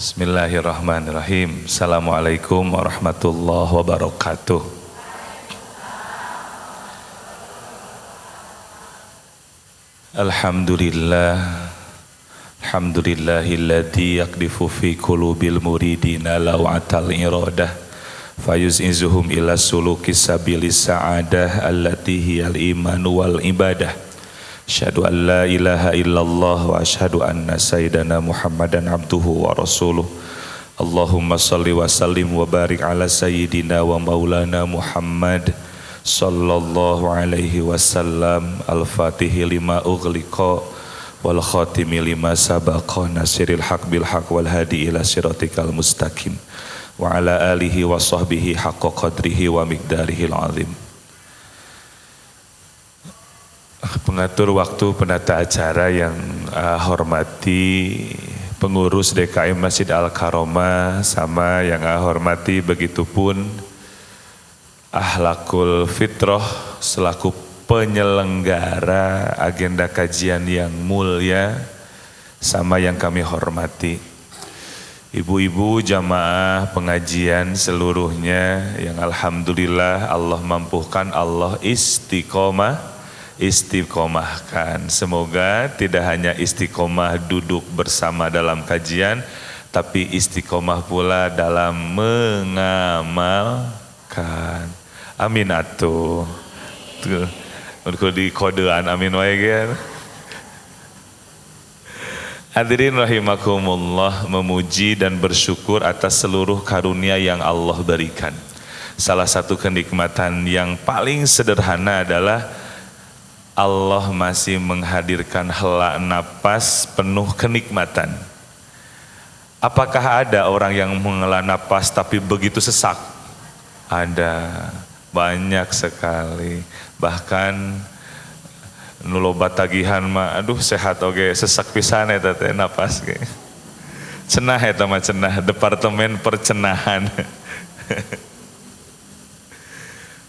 Bismillahirrahmanirrahim. Assalamualaikum warahmatullahi wabarakatuh. Alhamdulillahilladzi yaqdifu fi qulubil muridina law'atal iradah fayuz'izuhum ila suluki sabilis sa'adah allati hiyal iman wal ibadah. Asyhadu an la ilaha illallah wa asyhadu anna sayyidana Muhammadan abduhu wa rasuluh. Allahumma salli wa sallim wa barik ala sayyidina wa maulana Muhammad sallallahu alaihi wasallam. Al-Fatihi lima ughliqa wal khatimi lima sabaqa nasiril haq bil haq wal hadi ila siratikal mustaqim wa ala alihi wa sahbihi haqqa qadrihi wa miqdarihil azim. Pengatur waktu, penata acara yang hormati pengurus DKM Masjid Al-Karomah, sama yang hormati begitupun Ahlakul Fitrah selaku penyelenggara agenda kajian yang mulia, sama yang kami hormati ibu-ibu jamaah pengajian seluruhnya yang alhamdulillah Allah mampukan, Allah istiqomahkan. Semoga tidak hanya istiqomah duduk bersama dalam kajian, tapi istiqomah pula dalam mengamalkan. Amin atuh. Untuk di kodean amin wae gen. Hadirin rahimakumullah, memuji dan bersyukur atas seluruh karunia yang Allah berikan. Salah satu kenikmatan yang paling sederhana adalah Allah masih menghadirkan hela napas penuh kenikmatan. Apakah ada orang yang menghela napas tapi begitu sesak? Ada, banyak sekali. Bahkan nuloba tagihan mah aduh sehat oge sesak pisan eta teh napas ge. Cenah eta mah cenah, departemen percenahan.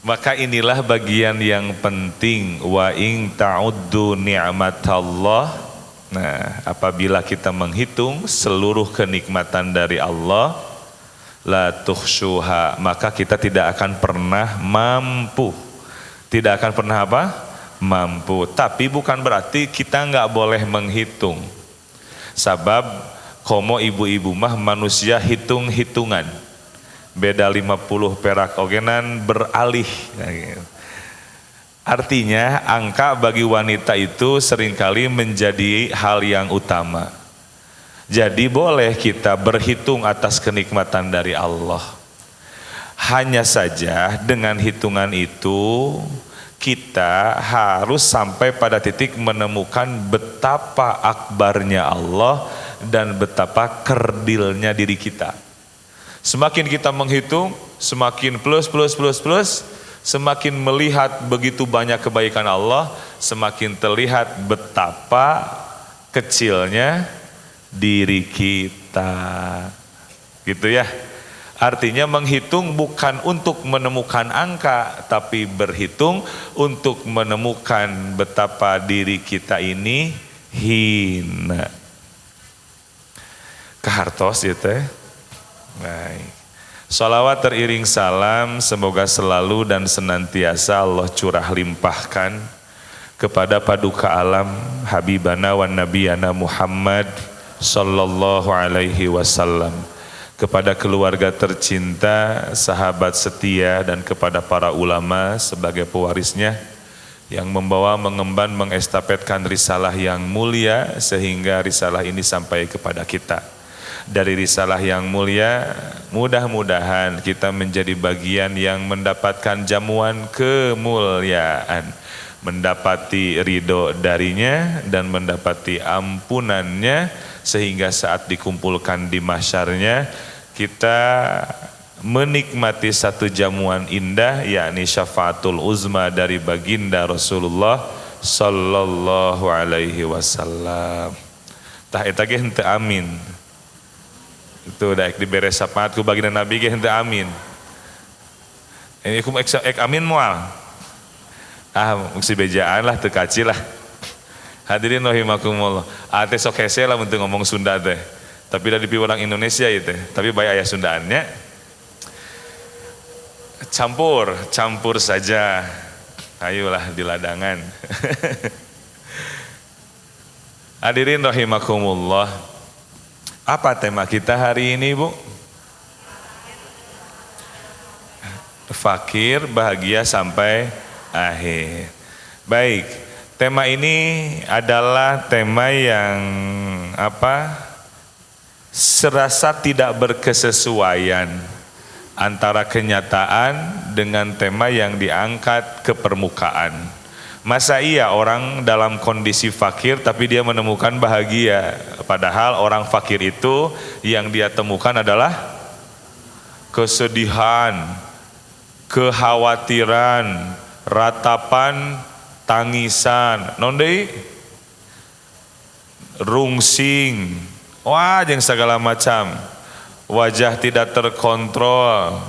Maka inilah bagian yang penting, wa in ta'uddu ni'matallah. Nah, apabila kita menghitung seluruh kenikmatan dari Allah, la tuhsyuha, maka kita tidak akan pernah mampu. Tidak akan pernah apa? Mampu. Tapi bukan berarti kita nggak boleh menghitung. Sabab komo ibu-ibu mah manusia hitung-hitungan. Beda 50 perak ogenan beralih. Artinya angka bagi wanita itu seringkali menjadi hal yang utama. Jadi boleh kita berhitung atas kenikmatan dari Allah. Hanya saja dengan hitungan itu kita harus sampai pada titik menemukan betapa akbarnya Allah dan betapa kerdilnya diri kita. Semakin kita menghitung, semakin plus, semakin melihat begitu banyak kebaikan Allah, semakin terlihat betapa kecilnya diri kita. Gitu ya. Artinya menghitung bukan untuk menemukan angka, tapi berhitung untuk menemukan betapa diri kita ini hina. Kahartos ya teh. Baik. Salawat teriring salam semoga selalu dan senantiasa Allah curah limpahkan kepada paduka alam Habibana wa Nabiyana Muhammad sallallahu alaihi wasallam, kepada keluarga tercinta, sahabat setia, dan kepada para ulama sebagai pewarisnya yang membawa, mengemban, mengestafetkan risalah yang mulia sehingga risalah ini sampai kepada kita. Dari risalah yang mulia, mudah-mudahan kita menjadi bagian yang mendapatkan jamuan kemuliaan, mendapati ridho darinya dan mendapati ampunannya, sehingga saat dikumpulkan di mahsyarnya kita menikmati satu jamuan indah, yakni syafaatul uzma dari baginda Rasulullah sallallahu alaihi wasallam. Tah eta ge henteu amin. Itu udah diberes syafaat ku baginda Nabi ge henteu amin. Ini ku ek amin moal. Mesti bejaan lah, teu kaci lah. Hadirin rahimakumullah. Ate sok hese lah untuk ngomong Sunda teh. Tapi dari orang Indonesia itu, tapi baik ayah Sundaannya. Campur saja. Ayolah di ladangan. Hadirin rahimakumullah. Apa tema kita hari ini, Bu? Fakir bahagia sampai akhir. Baik, tema ini adalah tema yang serasa tidak berkesesuaian antara kenyataan dengan tema yang diangkat ke permukaan. Masa iya orang dalam kondisi fakir tapi dia menemukan bahagia, padahal orang fakir itu yang dia temukan adalah kesedihan, kekhawatiran, ratapan, tangisan, nondei, rungsing, wah jeung segala macam, wajah tidak terkontrol,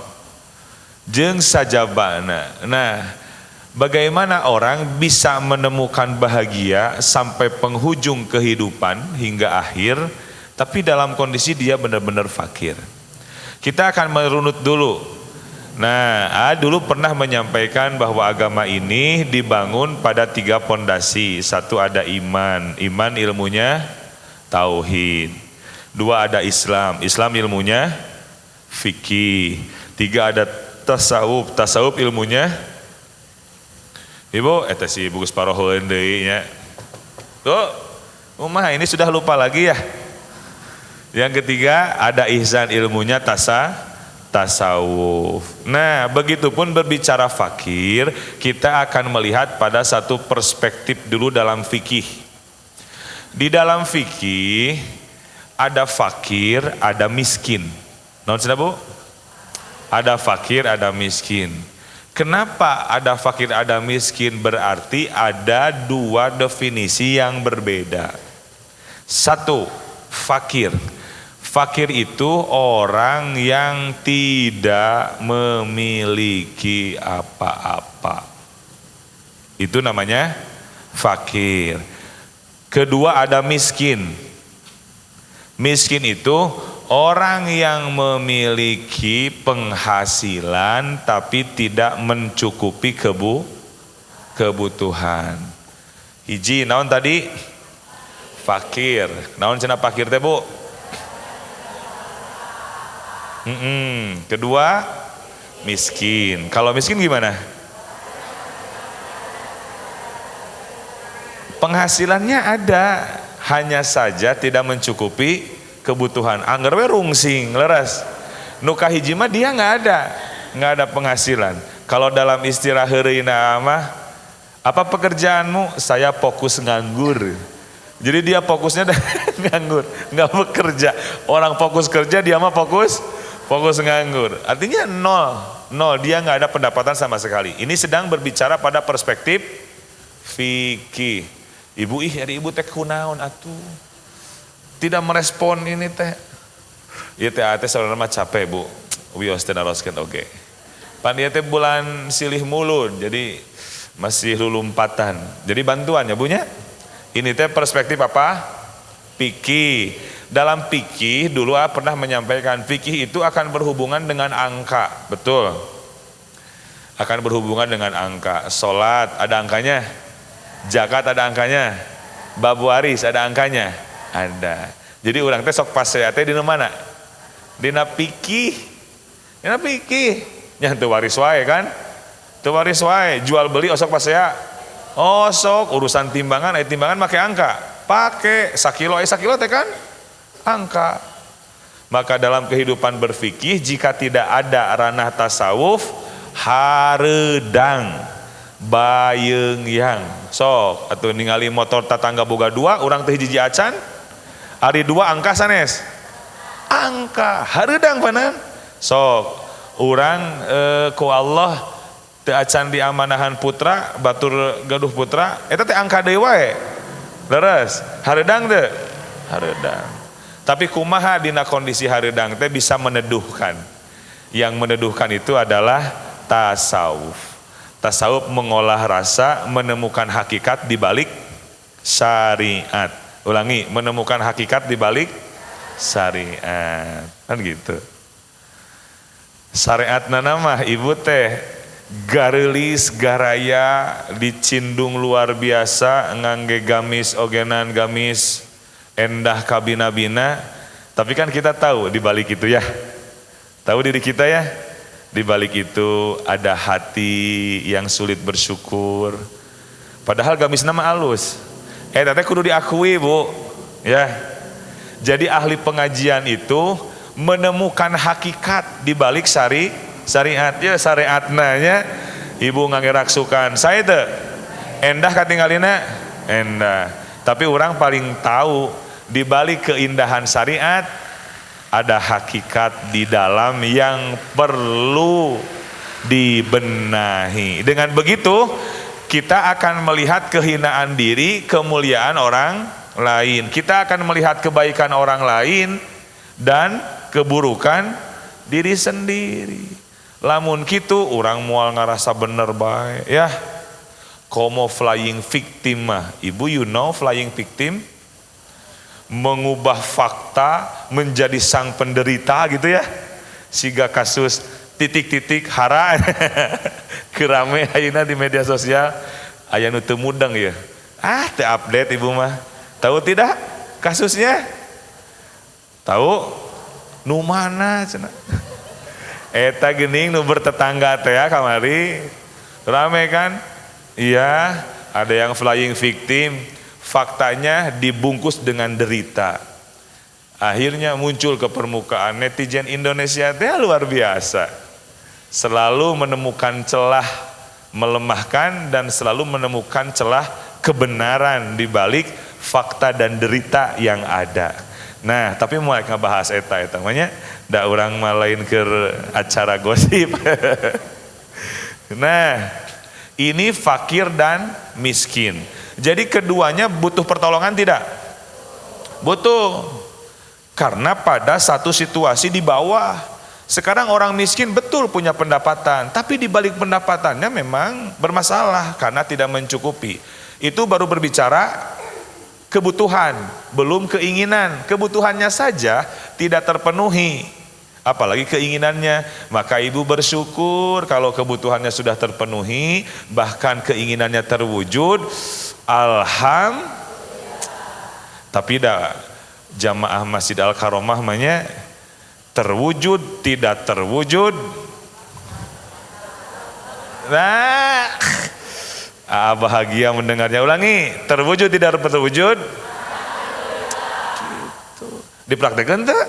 jeung sajabana. Nah, bagaimana orang bisa menemukan bahagia sampai penghujung kehidupan hingga akhir, tapi dalam kondisi dia benar-benar fakir? Kita akan merunut dulu. Nah, dulu pernah menyampaikan bahwa agama ini dibangun pada 3 pondasi. 1 ada iman, iman ilmunya tauhid. 2 ada Islam, Islam ilmunya fikih. 3 ada tasawuf, tasawuf ilmunya Ibu, eta si Bugus Parohoeun deui nya. Tuh, umah ini sudah lupa lagi ya. Yang ketiga ada ihsan ilmunya tasawuf. Nah, begitupun berbicara fakir, kita akan melihat pada satu perspektif dulu dalam fikih. Di dalam fikih ada fakir, ada miskin. Naon cenah Bu? Ada fakir, ada miskin. Kenapa ada fakir, ada miskin? Berarti ada 2 definisi yang berbeda. 1, fakir. Fakir itu orang yang tidak memiliki apa-apa. Itu namanya fakir. Kedua ada miskin. Miskin itu orang yang memiliki penghasilan tapi tidak mencukupi kebutuhan. Hiji naon tadi? Fakir. Naon cenah fakir teh, Bu? Kedua miskin. Kalau miskin gimana? Penghasilannya ada, hanya saja tidak mencukupi kebutuhan. Angger we rungsing leres. Nu kahiji mah dia nggak ada penghasilan. Kalau dalam istilah heureuna mah, apa pekerjaanmu? Saya fokus nganggur. Jadi dia fokusnya nganggur, nggak bekerja. Orang fokus kerja, dia mah fokus nganggur. Artinya nol, dia nggak ada pendapatan sama sekali. Ini sedang berbicara pada perspektif fikih. Ibu hari ibu teh kunaon atuh? Tidak merespon ini teh. Ieu teh saudara mah capek, Bu. Wios teh naroskeun oge. Pan ieu teh bulan silih mulun, jadi masih lulumpatan. Jadi bantuannya Bu nya. Ini teh perspektif apa? Fikih. Dalam fikih dulu pernah menyampaikan fikih itu akan berhubungan dengan angka, betul? Akan berhubungan dengan angka. Salat ada angkanya, zakat ada angkanya, bab waris ada angkanya, ada. Jadi urang teh sok pasea teh dina mana? Dina fikih. Dina fikih. Nya teu waris wae kan? Teu waris wae, jual beli osok pasea. Oh sok urusan timbangan, timbangan make angka. Pake sakilo teh kan? Angka. Maka dalam kehidupan berfikih jika tidak ada ranah tasawuf, hareudang bayeung yang sok atuh ningali motor tatangga boga 2 urang teh hiji acan ari 2 angka sanes angka hareudang panan sok urang ku Allah teu acan diamanahan putra batur gaduh putra eta teh angka deui wae leres hareudang teu hareudang. Tapi kumaha dina kondisi hareudang teh bisa meneduhkan. Yang meneduhkan itu adalah tasawuf. Tasawuf mengolah rasa, menemukan hakikat di balik syariat. Ulangi, menemukan hakikat di balik syariat. Kan gitu. Syariatna mah ibu teh garelis garaya dicindung luar biasa ngangge gamis ogenan gamis endah kabina-bina. Tapi kan kita tahu di balik itu ya. Tahu diri kita ya. Di balik itu ada hati yang sulit bersyukur. Padahal gamis nama alus. Tapi kudu diakui bu. Ya. Jadi ahli pengajian itu menemukan hakikat di balik syariat. Ya syariatnanya ibu nganggeraksukan. Saya itu endah katinggalina endah. Tapi orang paling tahu di balik keindahan syariat ada hakikat di dalam yang perlu dibenahi. Dengan begitu kita akan melihat kehinaan diri, kemuliaan orang lain. Kita akan melihat kebaikan orang lain dan keburukan diri sendiri. Lamun kitu orang mual ngarasa bener bae ya. Komo flying victim mah. Ibu you know flying victim? Mengubah fakta menjadi sang penderita gitu ya. Siga kasus titik-titik hara kerame ayeuna di media sosial aya nu teu mudeng ya. Teu update ibu mah. Tahu tidak kasusnya? Tahu? Nu mana cenah? Eta geuning nu bertetangga teh ya kamari. Rame kan? Iya, ada yang flying victim. Faktanya dibungkus dengan derita. Akhirnya muncul ke permukaan. Netizen Indonesia teh luar biasa. Selalu menemukan celah melemahkan dan selalu menemukan celah kebenaran di balik fakta dan derita yang ada. Nah, tapi mau ngebahas eta namanya da urang mah lain ke acara gosip. Nah, ini fakir dan miskin. Jadi keduanya butuh pertolongan tidak? Butuh. Karena pada satu situasi di bawah. Sekarang orang miskin betul punya pendapatan, tapi di balik pendapatannya memang bermasalah karena tidak mencukupi. Itu baru berbicara kebutuhan, belum keinginan. Kebutuhannya saja tidak terpenuhi, apalagi keinginannya. Maka ibu bersyukur kalau kebutuhannya sudah terpenuhi, bahkan keinginannya terwujud. Tapi jamaah Masjid Al-Karomah namanya terwujud tidak terwujud. Nah, bahagia mendengarnya. Ulangi, terwujud tidak terwujud. Gitu. Dipraktekkan tuh?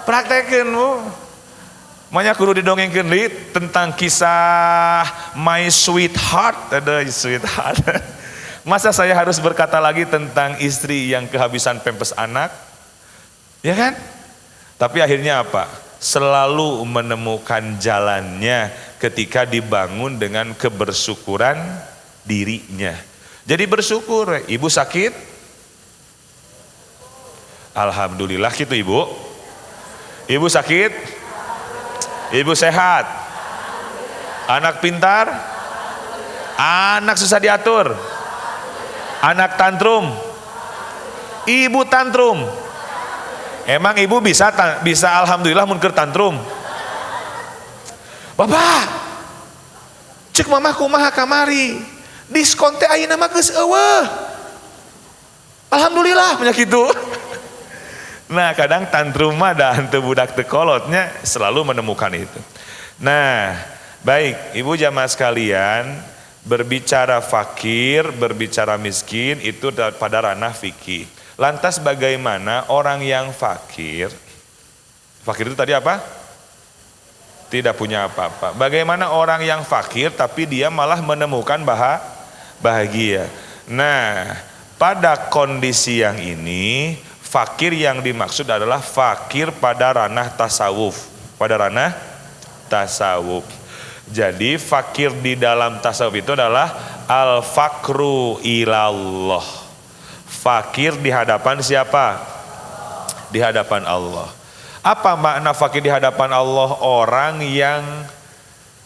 Praktekin bu. Makanya kudu didongengkeun deui tentang kisah My Sweetheart. Ada sweetheart. Masa saya harus berkata lagi tentang istri yang kehabisan pempes anak? Ya kan? Tapi akhirnya apa? Selalu menemukan jalannya ketika dibangun dengan kebersyukuran dirinya. Jadi bersyukur, ibu sakit? Alhamdulillah gitu ibu. Ibu sakit? Ibu sehat? Anak pintar? Anak susah diatur? Anak tantrum? Ibu tantrum? Emang ibu bisa alhamdulillah mun keur tantrum? Bapak, cek mamah kumaha kamari? Diskon teh ayeuna mah geus eueuh. Alhamdulillah punya kitu. Nah kadang tantrum mah da henteu budak teu kolotnya selalu menemukan itu. Nah baik ibu jamaah sekalian, berbicara fakir, berbicara miskin itu pada ranah fikih. Lantas bagaimana orang yang fakir? Fakir itu tadi apa? Tidak punya apa-apa. Bagaimana orang yang fakir tapi dia malah menemukan bahagia. Nah pada kondisi yang ini fakir yang dimaksud adalah fakir pada ranah tasawuf. Pada ranah tasawuf. Jadi fakir di dalam tasawuf itu adalah al-fakru ilallah. Fakir di hadapan siapa? Di hadapan Allah. Apa makna fakir di hadapan Allah? Orang yang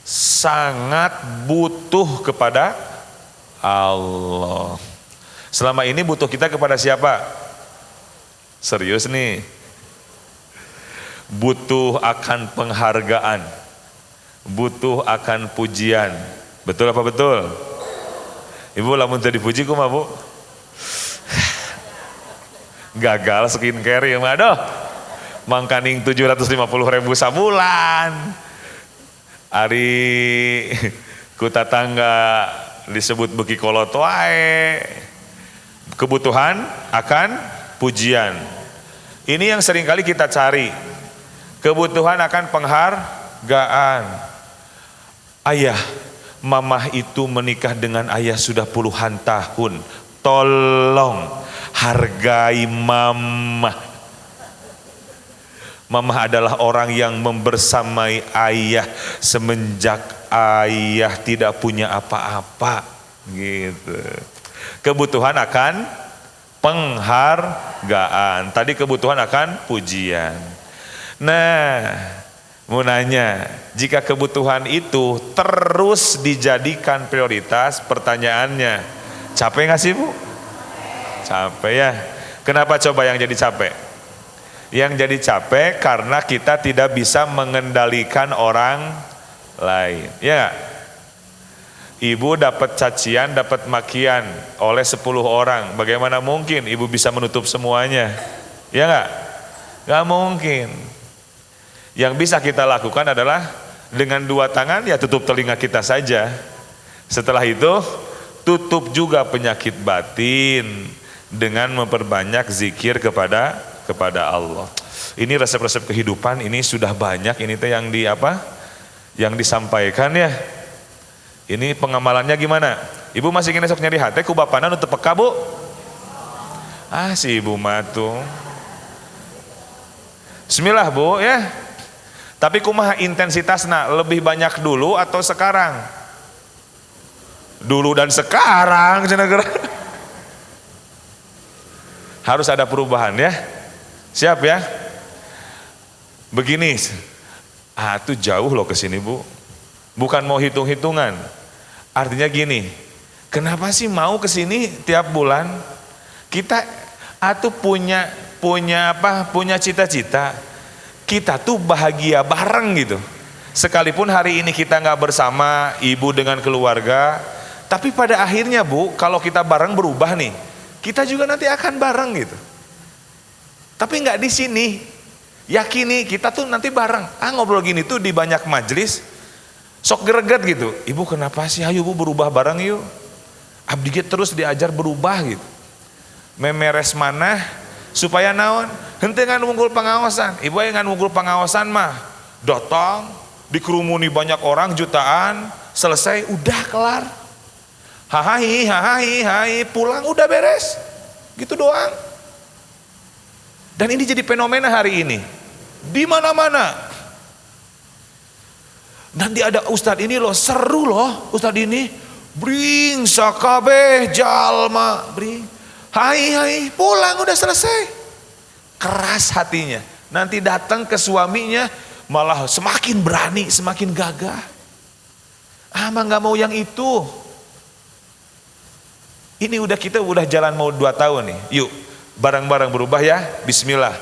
sangat butuh kepada Allah. Selama ini butuh kita kepada siapa? Serius nih. Butuh akan penghargaan. Butuh akan pujian. Betul apa betul? Ibu lamun teu dipuji kumaha, Bu? Gagal skincare ya mah. Aduh. Mangkaning 750.000 sabulan. Ari ku tatangga disebut beki kolot wae. Kebutuhan akan pujian. Ini yang seringkali kita cari. Kebutuhan akan penghargaan. Ayah, mamah itu menikah dengan ayah sudah puluhan tahun. Tolong hargai mamah. Mamah adalah orang yang membersamai ayah semenjak ayah tidak punya apa-apa. Gitu. Kebutuhan akan penghargaan. Tadi kebutuhan akan pujian. Nah, mau nanya, jika kebutuhan itu terus dijadikan prioritas, pertanyaannya, capek gak sih, Bu? Capek ya. Kenapa coba yang jadi capek? Yang jadi capek karena kita tidak bisa mengendalikan orang lain. Ya gak? Ibu dapat cacian, dapat makian oleh 10 orang. Bagaimana mungkin ibu bisa menutup semuanya? Ya gak? Gak mungkin. Yang bisa kita lakukan adalah dengan 2 tangan ya tutup telinga kita saja. Setelah itu tutup juga penyakit batin dengan memperbanyak zikir kepada Allah. Ini resep-resep kehidupan ini sudah banyak ini teh yang yang disampaikan ya. Ini pengamalannya gimana? Ibu masih ingin esok nyari hati ku bapana nu teu peka, Bu? Ah si ibu matu. Bismillah, Bu ya. Tapi kumaha intensitasna, lebih banyak dulu atau sekarang? Dulu dan sekarang cenah. Harus ada perubahan ya. Siap ya? Begini. Tuh jauh loh ke sini, Bu. Bukan mau hitung-hitungan. Artinya gini, kenapa sih mau ke sini tiap bulan? Kita punya cita-cita. Kita tuh bahagia bareng gitu. Sekalipun hari ini kita nggak bersama ibu dengan keluarga, tapi pada akhirnya, Bu, kalau kita bareng berubah nih, kita juga nanti akan bareng gitu. Tapi nggak di sini. Yakini kita tuh nanti bareng. Ngobrol gini tuh di banyak majelis, sok greget gitu. Ibu kenapa sih? Ayo Bu berubah bareng yuk. Abdi terus diajar berubah gitu. Memeres mana supaya naon? Henteu ngan unggul pengawasan. Ibu yang ngan unggul pengawasan mah datang dikerumuni banyak orang jutaan, selesai udah kelar. Hai pulang udah beres. Gitu doang. Dan ini jadi fenomena hari ini. Di mana-mana. Nanti ada ustadz ini loh, seru loh ustadz ini. Bring sakabeh jalma, bring. Hai pulang udah selesai. Keras hatinya. Nanti datang ke suaminya malah semakin berani, semakin gagah. Mah nggak mau yang itu. Ini kita udah jalan mau 2 tahun nih. Yuk bareng-bareng berubah ya. Bismillah.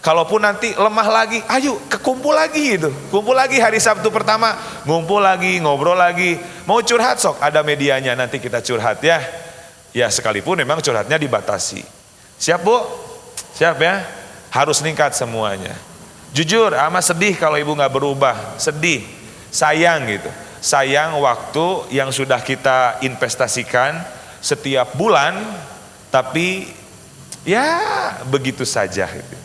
Kalaupun nanti lemah lagi, ayo kekumpul lagi gitu. Kumpul lagi hari Sabtu pertama, ngumpul lagi, ngobrol lagi. Mau curhat sok, ada medianya nanti kita curhat ya. Ya sekalipun memang curhatnya dibatasi. Siap, Bu? Siap ya? Harus meningkat semuanya. Jujur, sedih kalau ibu nggak berubah, sedih, sayang gitu. Sayang waktu yang sudah kita investasikan setiap bulan, tapi ya begitu saja. Gitu.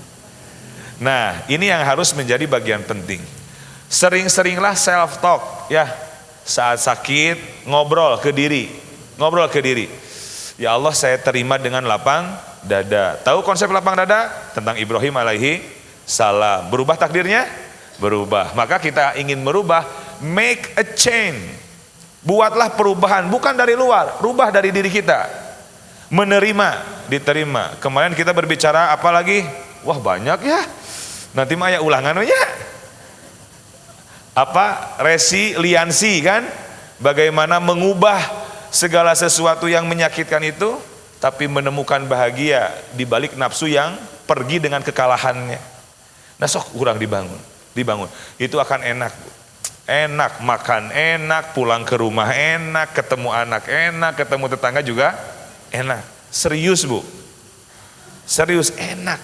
Nah, ini yang harus menjadi bagian penting. Sering-seringlah self talk ya. Saat sakit ngobrol ke diri. Ya Allah, saya terima dengan lapang dada. Tahu konsep lapang dada? Tentang Ibrahim alaihi salam. Berubah takdirnya? Berubah. Maka kita ingin merubah, make a change. Buatlah perubahan, bukan dari luar, rubah dari diri kita. Menerima, diterima. Kemarin kita berbicara apa lagi? Wah banyak ya. Nanti mah ya ulangan ya. Resiliensi kan? Bagaimana mengubah segala sesuatu yang menyakitkan itu, tapi menemukan bahagia di balik nafsu yang pergi dengan kekalahannya. Nah sok kurang dibangun. Itu akan enak, Bu. Enak makan, enak pulang ke rumah, enak ketemu anak, enak ketemu tetangga juga enak. Serius, Bu. Serius, enak.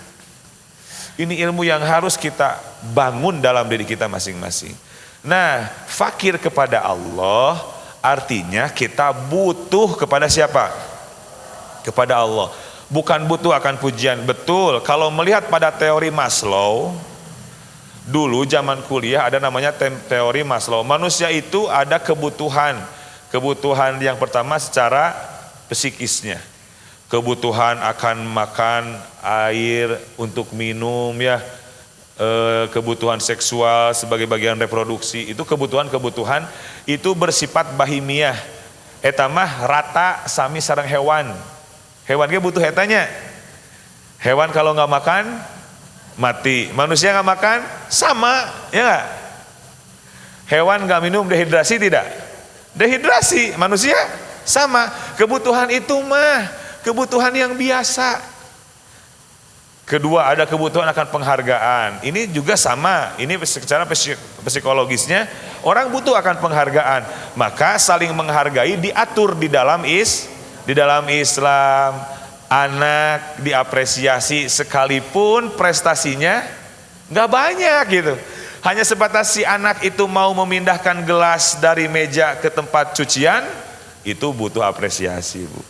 Ini ilmu yang harus kita bangun dalam diri kita masing-masing. Nah, fakir kepada Allah artinya kita butuh kepada siapa? Kepada Allah. Bukan butuh akan pujian. Betul, kalau melihat pada teori Maslow, dulu zaman kuliah ada namanya teori Maslow. Manusia itu ada kebutuhan. Kebutuhan yang pertama secara psikisnya. Kebutuhan akan makan, air, untuk minum ya. Kebutuhan seksual sebagai bagian reproduksi. Itu kebutuhan-kebutuhan itu bersifat bahimiah. Eta mah rata sami sareng hewan. Hewan ge butuh etanya. Hewan kalau nggak makan mati. Manusia nggak makan sama, ya nggak? Hewan nggak minum dehidrasi tidak? Dehidrasi. Manusia sama. Kebutuhan itu mah kebutuhan yang biasa. Kedua, ada kebutuhan akan penghargaan. Ini juga sama. Ini secara psikologisnya orang butuh akan penghargaan. Maka saling menghargai diatur di dalam Islam. Anak diapresiasi sekalipun prestasinya nggak banyak gitu. Hanya sebatas si anak itu mau memindahkan gelas dari meja ke tempat cucian, itu butuh apresiasi, Bu.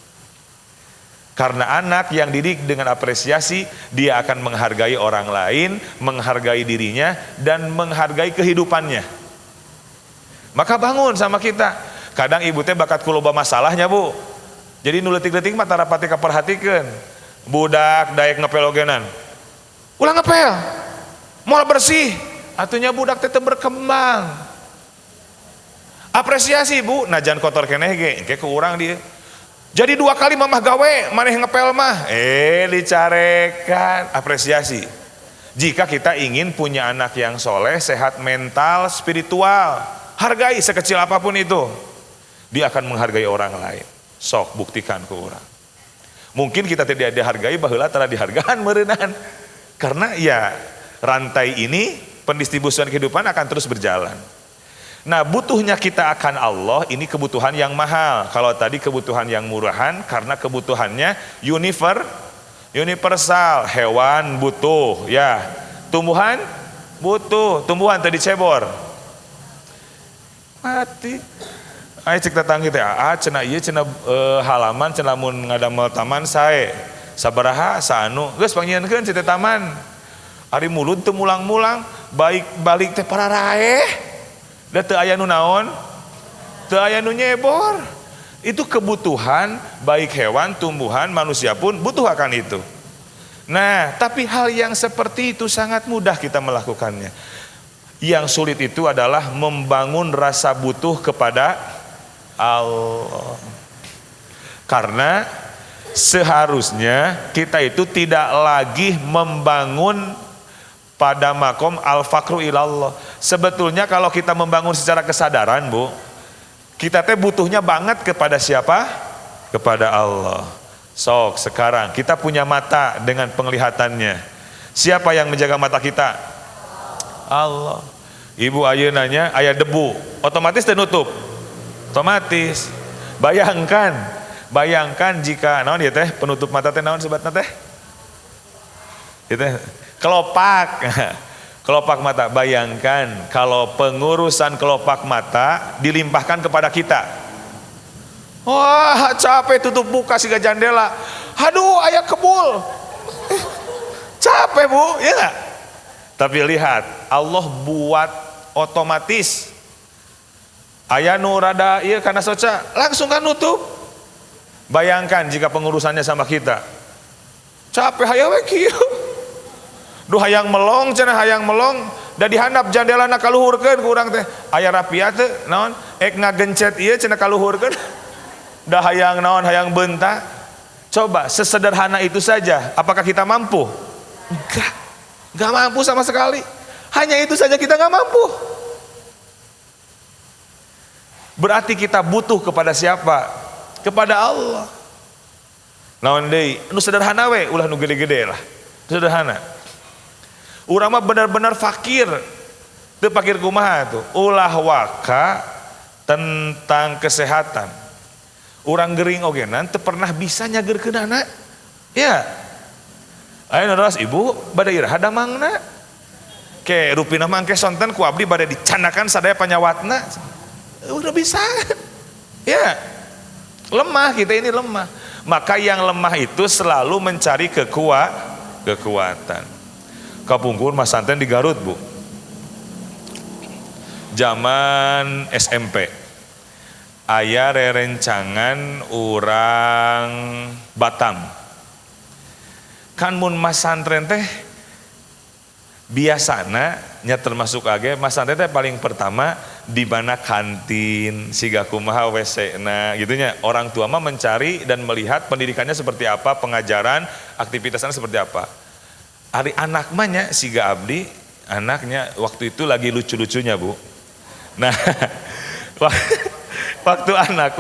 Karena anak yang didik dengan apresiasi, dia akan menghargai orang lain, menghargai dirinya, dan menghargai kehidupannya. Maka bangun sama kita. Kadang ibu teh bakat kuloba masalahnya, Bu. Jadi nuletik-letik mata rapati kaperhatikeun. Budak daek ngepel ogenan. Ulah ngepel. Moal bersih. Atunya budak teh berkembang. Apresiasi, Bu. Najan kotor keneh ge, engke ku urang dia. Jadi 2 kali mamah gawe, maneh ngepel mah. Dicarekan. Apresiasi. Jika kita ingin punya anak yang soleh, sehat mental, spiritual, hargai sekecil apapun itu. Dia akan menghargai orang lain. Sok buktikan ke orang. Mungkin kita tidak dihargai, baheula tara dihargaan meureunaan. Karena ya rantai ini, pendistribusian kehidupan akan terus berjalan. Nah, butuhnya kita akan Allah ini kebutuhan yang mahal. Kalau tadi kebutuhan yang murahan karena kebutuhannya universal. Hewan butuh, ya. Tumbuhan butuh. Tumbuhan tadi cebor. Mati. Ayo cek tetangga teh, cenah ieu cenah halaman cenah mun ngadamel taman sae. Sabaraha saanu geus pangnyieunkeun cete taman. Ari mulut teu mulang-mulang, baik balik teh pararae. Da teu aya nu naon? Teu aya nu nyebor. Itu kebutuhan baik hewan, tumbuhan, manusia pun butuh akan itu. Nah, tapi hal yang seperti itu sangat mudah kita melakukannya. Yang sulit itu adalah membangun rasa butuh kepada Allah. Karena seharusnya kita itu tidak lagi membangun pada makom al-fakru ilallah. Sebetulnya kalau kita membangun secara kesadaran, Bu, kita teh butuhnya banget kepada siapa? Kepada Allah. Sok sekarang kita punya mata dengan penglihatannya. Siapa yang menjaga mata kita? Allah. Ibu ayeunanya aya debu, otomatis teh nutup. Otomatis. Bayangkan jika naon ieu teh penutup mata teh naon sebatna teh? Ieu teh kelopak. Kelopak mata. Bayangkan kalau pengurusan kelopak mata dilimpahkan kepada kita. Wah, capek tutup buka siga jendela. Aduh, aya kebul. Capek, Bu, ya enggak? Tapi lihat, Allah buat otomatis. Aya nu rada ieu kana soca, langsung kan nutup. Bayangkan jika pengurusannya sama kita. Capek hayang we kieu. Duh hayang melong cenah hayang melong da dihandap jandelana kaluhurkeun ku urang teh. Aya rapia teu naon? Ek ngagencet ieu cenah kaluhurkeun. Da hayang naon hayang beunta. Coba sesederhana itu saja, apakah kita mampu? Enggak mampu sama sekali. Hanya itu saja kita enggak mampu. Berarti kita butuh kepada siapa? Kepada Allah. Naon deui? Nu sederhana we, ulah nu gede-gede lah. Sederhana. Urang mah benar-benar fakir. Teu fakir kumaha tuh? Ulah waka tentang kesehatan. Urang gering ogenan teu pernah bisa nyageurkeunana. Ya. Aya naras ibu bade iraha damangna. Ke rupina mangke sonten ku abdi bade dicanakan sadaya panyawatna. Udah bisa. Ya. Lemah, kita ini lemah. Maka yang lemah itu selalu mencari kekuatan. Kapungkur Mas Santen di Garut, Bu. Zaman SMP. Aya rerencangan urang Batam. Kan mun Mas Santren teh biasana nya termasuk age Mas Santren teh paling pertama di mana kantin siga kumaha WC-na gitunya. Orang tua mah mencari dan melihat pendidikannya seperti apa, pengajaran, aktivitasnya seperti apa. Ari anak mah nya siga abdi, anaknya waktu itu lagi lucu-lucunya, Bu. Nah, waktu anak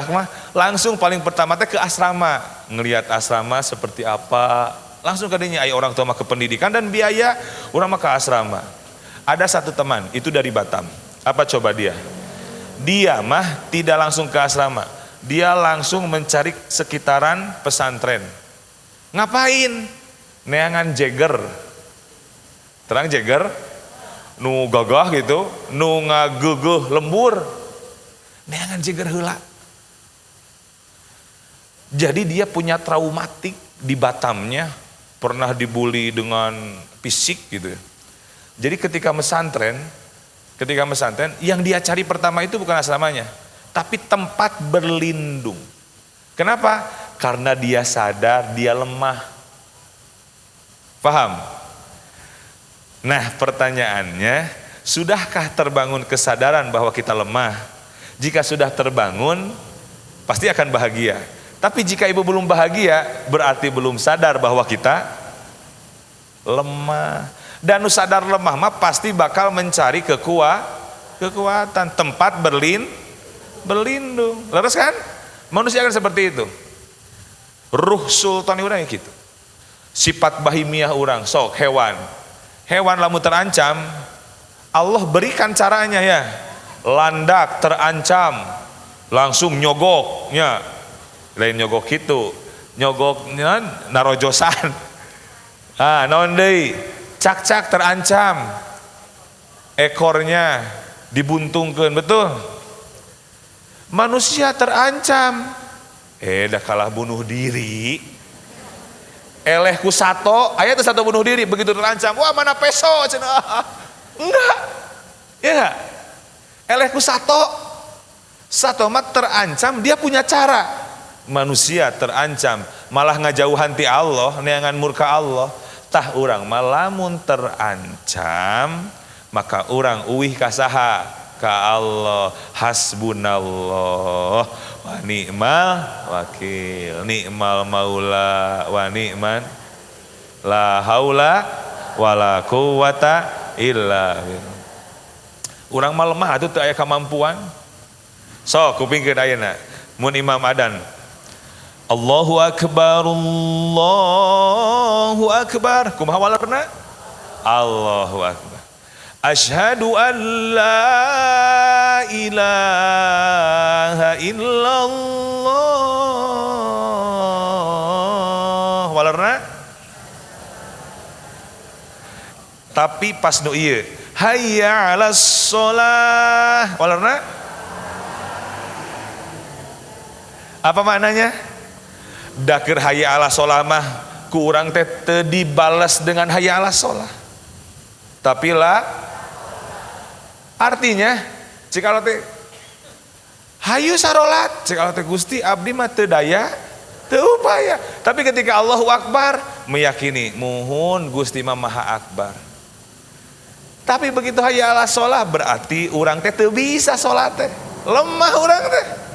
mah langsung paling pertama teh ke asrama, ngelihat asrama seperti apa. Langsung kadinya aya orang tua mah ke pendidikan dan biaya, urang mah ke asrama. Ada satu teman, itu dari Batam. Apa coba dia? Dia mah tidak langsung ke asrama. Dia langsung mencari sekitaran pesantren. Ngapain? Neangan jeger. Terang jeger? Nu gagah gitu, nu ngageuguh lembur. Neangan jeger heula. Jadi dia punya traumatik di Batamnya. Pernah dibully dengan fisik gitu ya. Jadi ketika mesantren, yang dia cari pertama itu bukan asramanya, tapi tempat berlindung. Kenapa? Karena dia sadar dia lemah. Paham? Nah, pertanyaannya, sudahkah terbangun kesadaran bahwa kita lemah? Jika sudah terbangun, pasti akan bahagia. Tapi jika ibu belum bahagia, berarti belum sadar bahwa kita lemah. Dan nu sadar lemah mah pasti bakal mencari kekuatan, tempat berlindung. Leres kan? Manusia kan seperti itu. Ruh sultani urang gitu. Sifat bahimiah urang, sok hewan. Hewan lamun terancam, Allah berikan caranya ya. Landak terancam, langsung nyogoknya. Lain nyogok gitu, nyogoknya narojosan. Naon deui? Cak-cak terancam, ekornya dibuntungkan, betul. Manusia terancam, dah kalah bunuh diri. Elehku sato, aya teh sato bunuh diri, begitu terancam, wah mana peso cenah. Enggak. Ya. Elehku sato mah terancam, dia punya cara. Manusia terancam, malah ngajauhan ti Allah, neangan murka Allah. Tah urang malamun terancam, maka urang uwih ka saha? Ka Allah. Hasbunallah wa ni'mal wakil, ni'mal maula wa ni'man la haula wala quwata illa billah. Urang mah lemah atuh teu aya kemampuan. Sok kupingkeun ayeuna mun imam adan, Allahu Akbar, Allahu Akbar. Kumaha walerna? Allahu Akbar. Asyhadu an la ilaha illallah. Walerna? Tapi pas nu ieu, hayya 'alas shalah. Walerna? Apa maknanya? Dakir hayya ala sholah mah ku urang teh teu dibales dengan hayya ala sholah, tapi lah artinya cik teh hayu sarolat, cik teh Gusti abdi mah teu daya teu upaya. Tapi ketika Allahu Akbar meyakini muhun Gusti mah maha akbar. Tapi begitu hayya ala sholah berarti urang teh teu bisa sholat teh, lemah urang teh.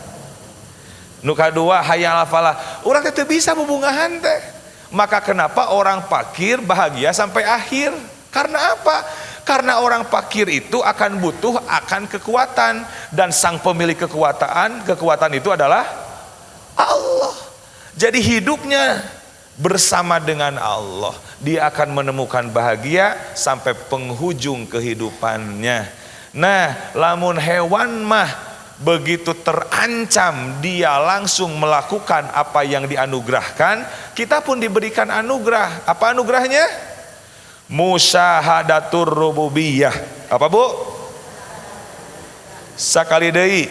Nu kadua hayya ala falah, urang teh teu bisa bubungahan teh. Maka kenapa orang fakir bahagia sampai akhir? Karena apa? Karena orang fakir itu akan butuh akan kekuatan, dan sang pemilik kekuatan itu adalah Allah. Jadi hidupnya bersama dengan Allah. Dia akan menemukan bahagia sampai penghujung kehidupannya. Nah, lamun hewan mah begitu terancam dia langsung melakukan apa yang dianugerahkan, kita pun diberikan anugerah. Apa anugerahnya? Musyahadatur rububiyah. Apa Bu? Sakali deui.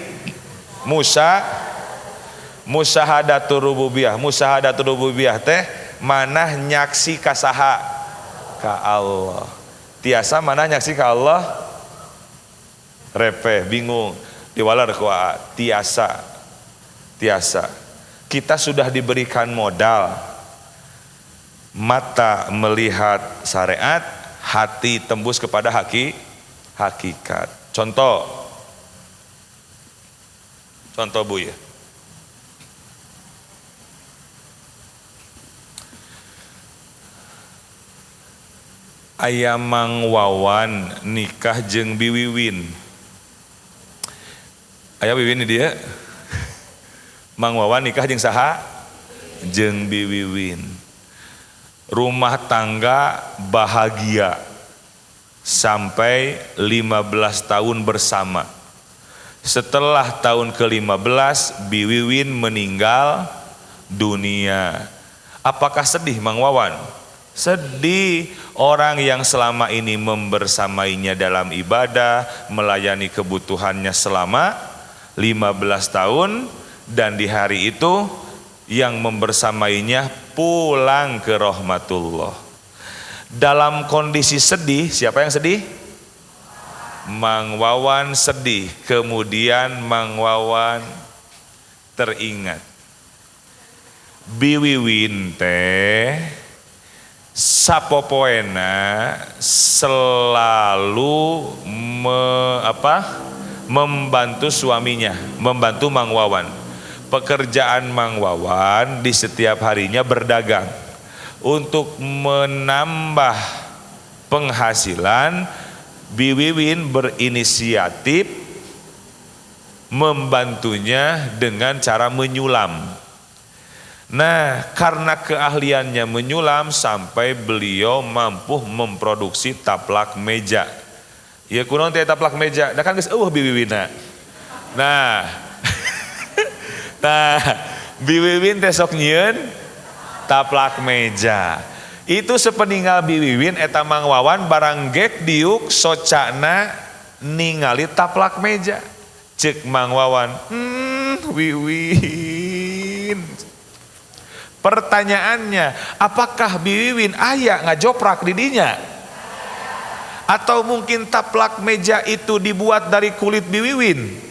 Musyahadatur rububiyah. Musyahadatur rububiyah teh manah nyaksi ka saha? Ka Allah. Tiasa manah nyaksi ka Allah? Repeh, bingung. Diwalar kuat. Tiasa. Kita sudah diberikan modal. Mata melihat syariat, hati tembus kepada hakikat. Contoh Bu ya. Aya Mang Wawan nikah jeung Biwiwin. Aya Wiwin dia. Mang Wawan nikah jeung saha? Jeung Biwiwin. Rumah tangga bahagia sampai 15 tahun bersama. Setelah tahun ke-15 Biwiwin meninggal dunia. Apakah sedih Mang Wawan? Sedih. Orang yang selama ini membersamainya dalam ibadah, melayani kebutuhannya selama 15 tahun, dan di hari itu yang membersamainya pulang ke rahmatullah. Dalam kondisi sedih, siapa yang sedih? Mang Wawan sedih. Kemudian Mang Wawan teringat, Biwiwin teh sapopoena selalu membantu suaminya, membantu Mang Wawan. Pekerjaan Mang Wawan di setiap harinya berdagang. Untuk menambah penghasilan, Biwiwin berinisiatif membantunya dengan cara menyulam. Nah, karena keahliannya menyulam sampai beliau mampu memproduksi taplak meja. Ya kunaon teh taplak meja? Da kan geus eueuh Biwiwinna. Nah. Biwiwin teh sok nyieun taplak meja. Itu sepeninggal Biwiwin eta Mang Wawan barang gek diuk socana ningali taplak meja. Ceuk Mang Wawan, Wiwin. Pertanyaannya, apakah Biwiwin aya ngajoprak di dinya? Atau mungkin taplak meja itu dibuat dari kulit Biwiwin?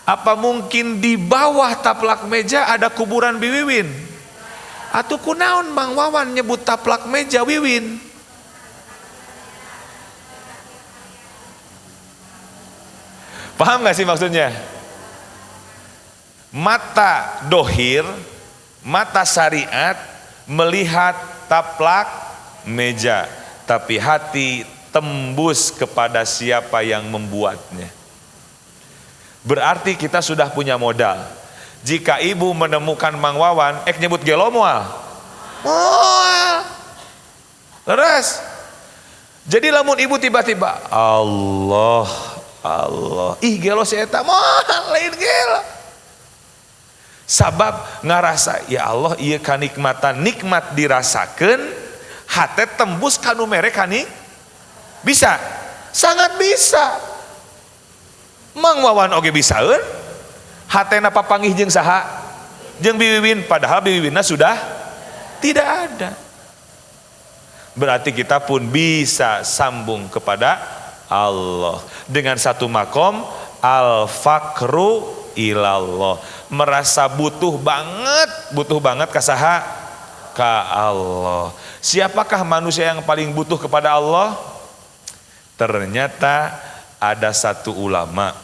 Apa mungkin di bawah taplak meja ada kuburan Biwiwin? Atau kunaon Mang Wawan nyebut taplak meja Wiwin? Paham gak sih maksudnya? Mata dohir, mata syariat melihat taplak meja, tapi hati tembus kepada siapa yang membuatnya. Berarti kita sudah punya modal. Jika ibu menemukan Mang Wawan, nyebut gelo moal. Leres. Jadi lamun ibu tiba-tiba Allah, ih gelo si eta moal, lain gelo. Sabab ngarasa, ya Allah ieu kanikmatan, nikmat dirasakeun, hate tembus kanu mere kani. Bisa? Sangat bisa. Mang Wawan oge bisaeun. Hatena papanggih jeung saha? Jeung Biwiwin, padahal Biwiwinna sudah tidak ada. Berarti kita pun bisa sambung kepada Allah dengan satu makom al-faqru ilallah. Merasa butuh banget ka saha? Ka Allah. Siapakah manusia yang paling butuh kepada Allah? Ternyata ada satu ulama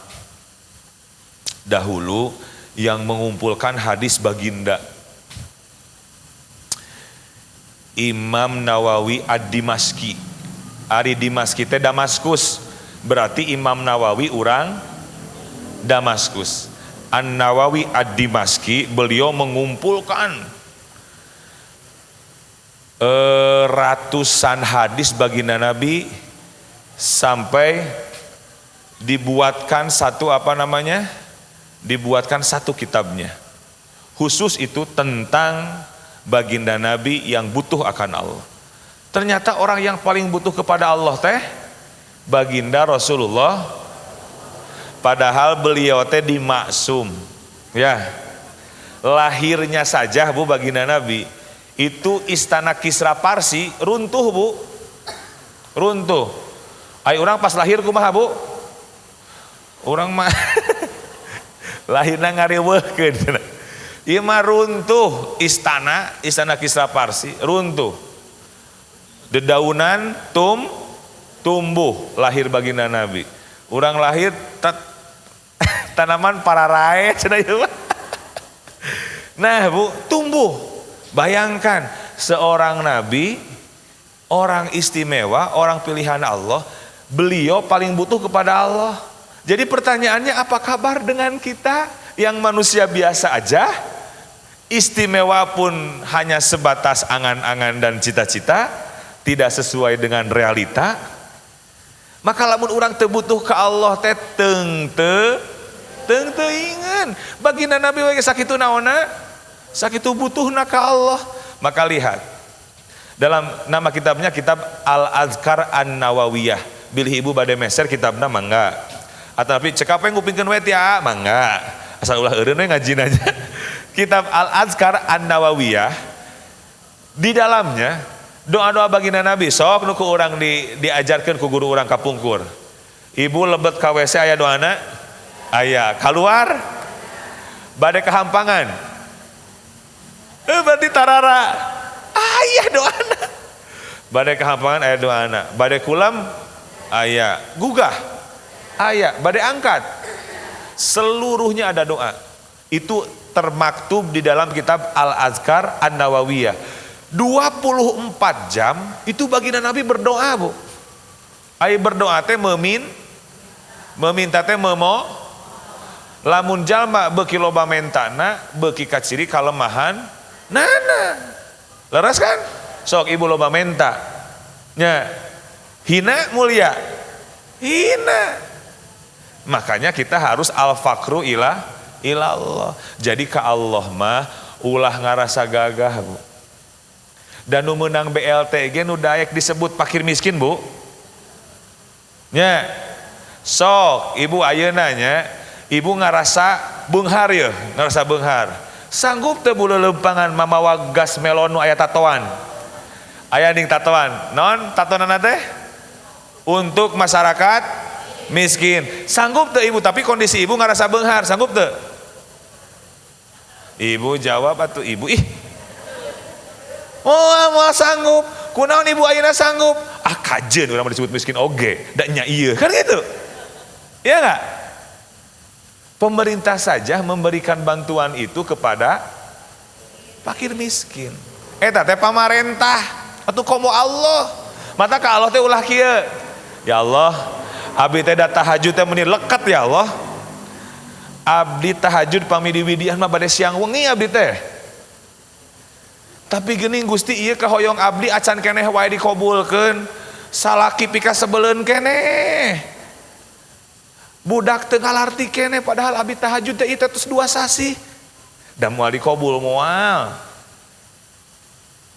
dahulu yang mengumpulkan hadis baginda. Imam Nawawi Ad-Dimaski. Ari Dimaski teh Damaskus. Berarti Imam Nawawi urang Damaskus. An-Nawawi Ad-Dimaski, beliau mengumpulkan ratusan hadis baginda Nabi, sampai dibuatkan dibuatkan satu kitabnya khusus itu tentang baginda Nabi yang butuh akan Allah. Ternyata orang yang paling butuh kepada Allah teh baginda Rasulullah, padahal beliau teh dimaksum ya. Lahirnya saja Bu baginda Nabi itu istana Kisra Parsi runtuh Bu, runtuh. Ayo orang pas lahir kumaha Bu? Orang mah lahirna ngariweuhkeun. Ieu mah runtuh istana Kisra Parsi runtuh. Dedaunan tumbuh lahir baginda Nabi. Urang lahir tanaman pararae cenah ieu mah. Nah Bu, tumbuh. Bayangkan seorang nabi, orang istimewa, orang pilihan Allah, beliau paling butuh kepada Allah. Jadi pertanyaannya, apa kabar dengan kita yang manusia biasa aja, istimewa pun hanya sebatas angan-angan dan cita-cita, tidak sesuai dengan realita. Maka lamun orang terbutuh ke Allah teh teu ingan. Baginda Nabi we sakitu naonna, sakitu butuhna ka Allah. Maka lihat dalam nama kitabnya, kitab Al-Azkar An-Nawawiyah. Bilih ibu bade meser kitabna mangga. Atapi cek apa yang ngupingkeun we tia mangga. Asal ulah eureun we ngajin aja. Kitab Al-Azkar An-Nawawiyah, di dalamnya doa-doa baginda Nabi sok nu ku urang diajarkeun ku guru urang kapungkur. Ibu lebet ka WC aya doana? Aya. Keluar bade kehampangan. Berarti tarara. Aya doana. Bade kehampangan aya doana. Bade kulam aya. Gugah aya. Bade angkat. Seluruhnya ada doa. Itu termaktub di dalam kitab Al-Azkar An-Nawawiyah. 24 jam itu baginda Nabi berdoa Bu. Ai berdoa teh meminta teh lamun jalma beuki loba mentana, beuki kaciri kalemahan nana. Leres kan? Sok ibu loba menta. Nya hina mulia. Hina. Makanya kita harus al-fakru ila Allah. Jadi ka Allah mah ulah ngarasa gagah Bu. Dan nu meunang BLT nu daek disebut fakir miskin Bu. Nya sok ibu ayeuna nya ibu ngarasa beunghar ya, ngarasa beunghar. Sanggup teu bulu lempangan mamawa gas melon nu aya tatoan. Aya ning tatoan. Non tatoanna teh untuk masyarakat miskin. Sanggup teu ibu? Tapi kondisi ibu ngarasa beunghar, sanggup teu? Ibu jawab atuh ibu, mau sanggup. Kunaon ibu ayeuna sanggup? Ah kajeun urang mah disebut miskin oge, da nya ieu. Kan gitu. Iya enggak? Pemerintah saja memberikan bantuan itu kepada fakir miskin. Eta teh pamarentah atuh komo Allah. Mata ka Allah teh ulah kieu. Ya Allah, abdi teh da tahajud teh meuni leket ya Allah. Abdi tahajud pamidi widian mah bade siang wengi abdi teh. Tapi geuning Gusti ieu kahoyong abdi acan keneh wae dikabulkeun. Salaki pika sebeleun keneh. Budak teu ngalarti keneh padahal abdi tahajud teh ieu tos 2 sasi. Da moal dikabul moal.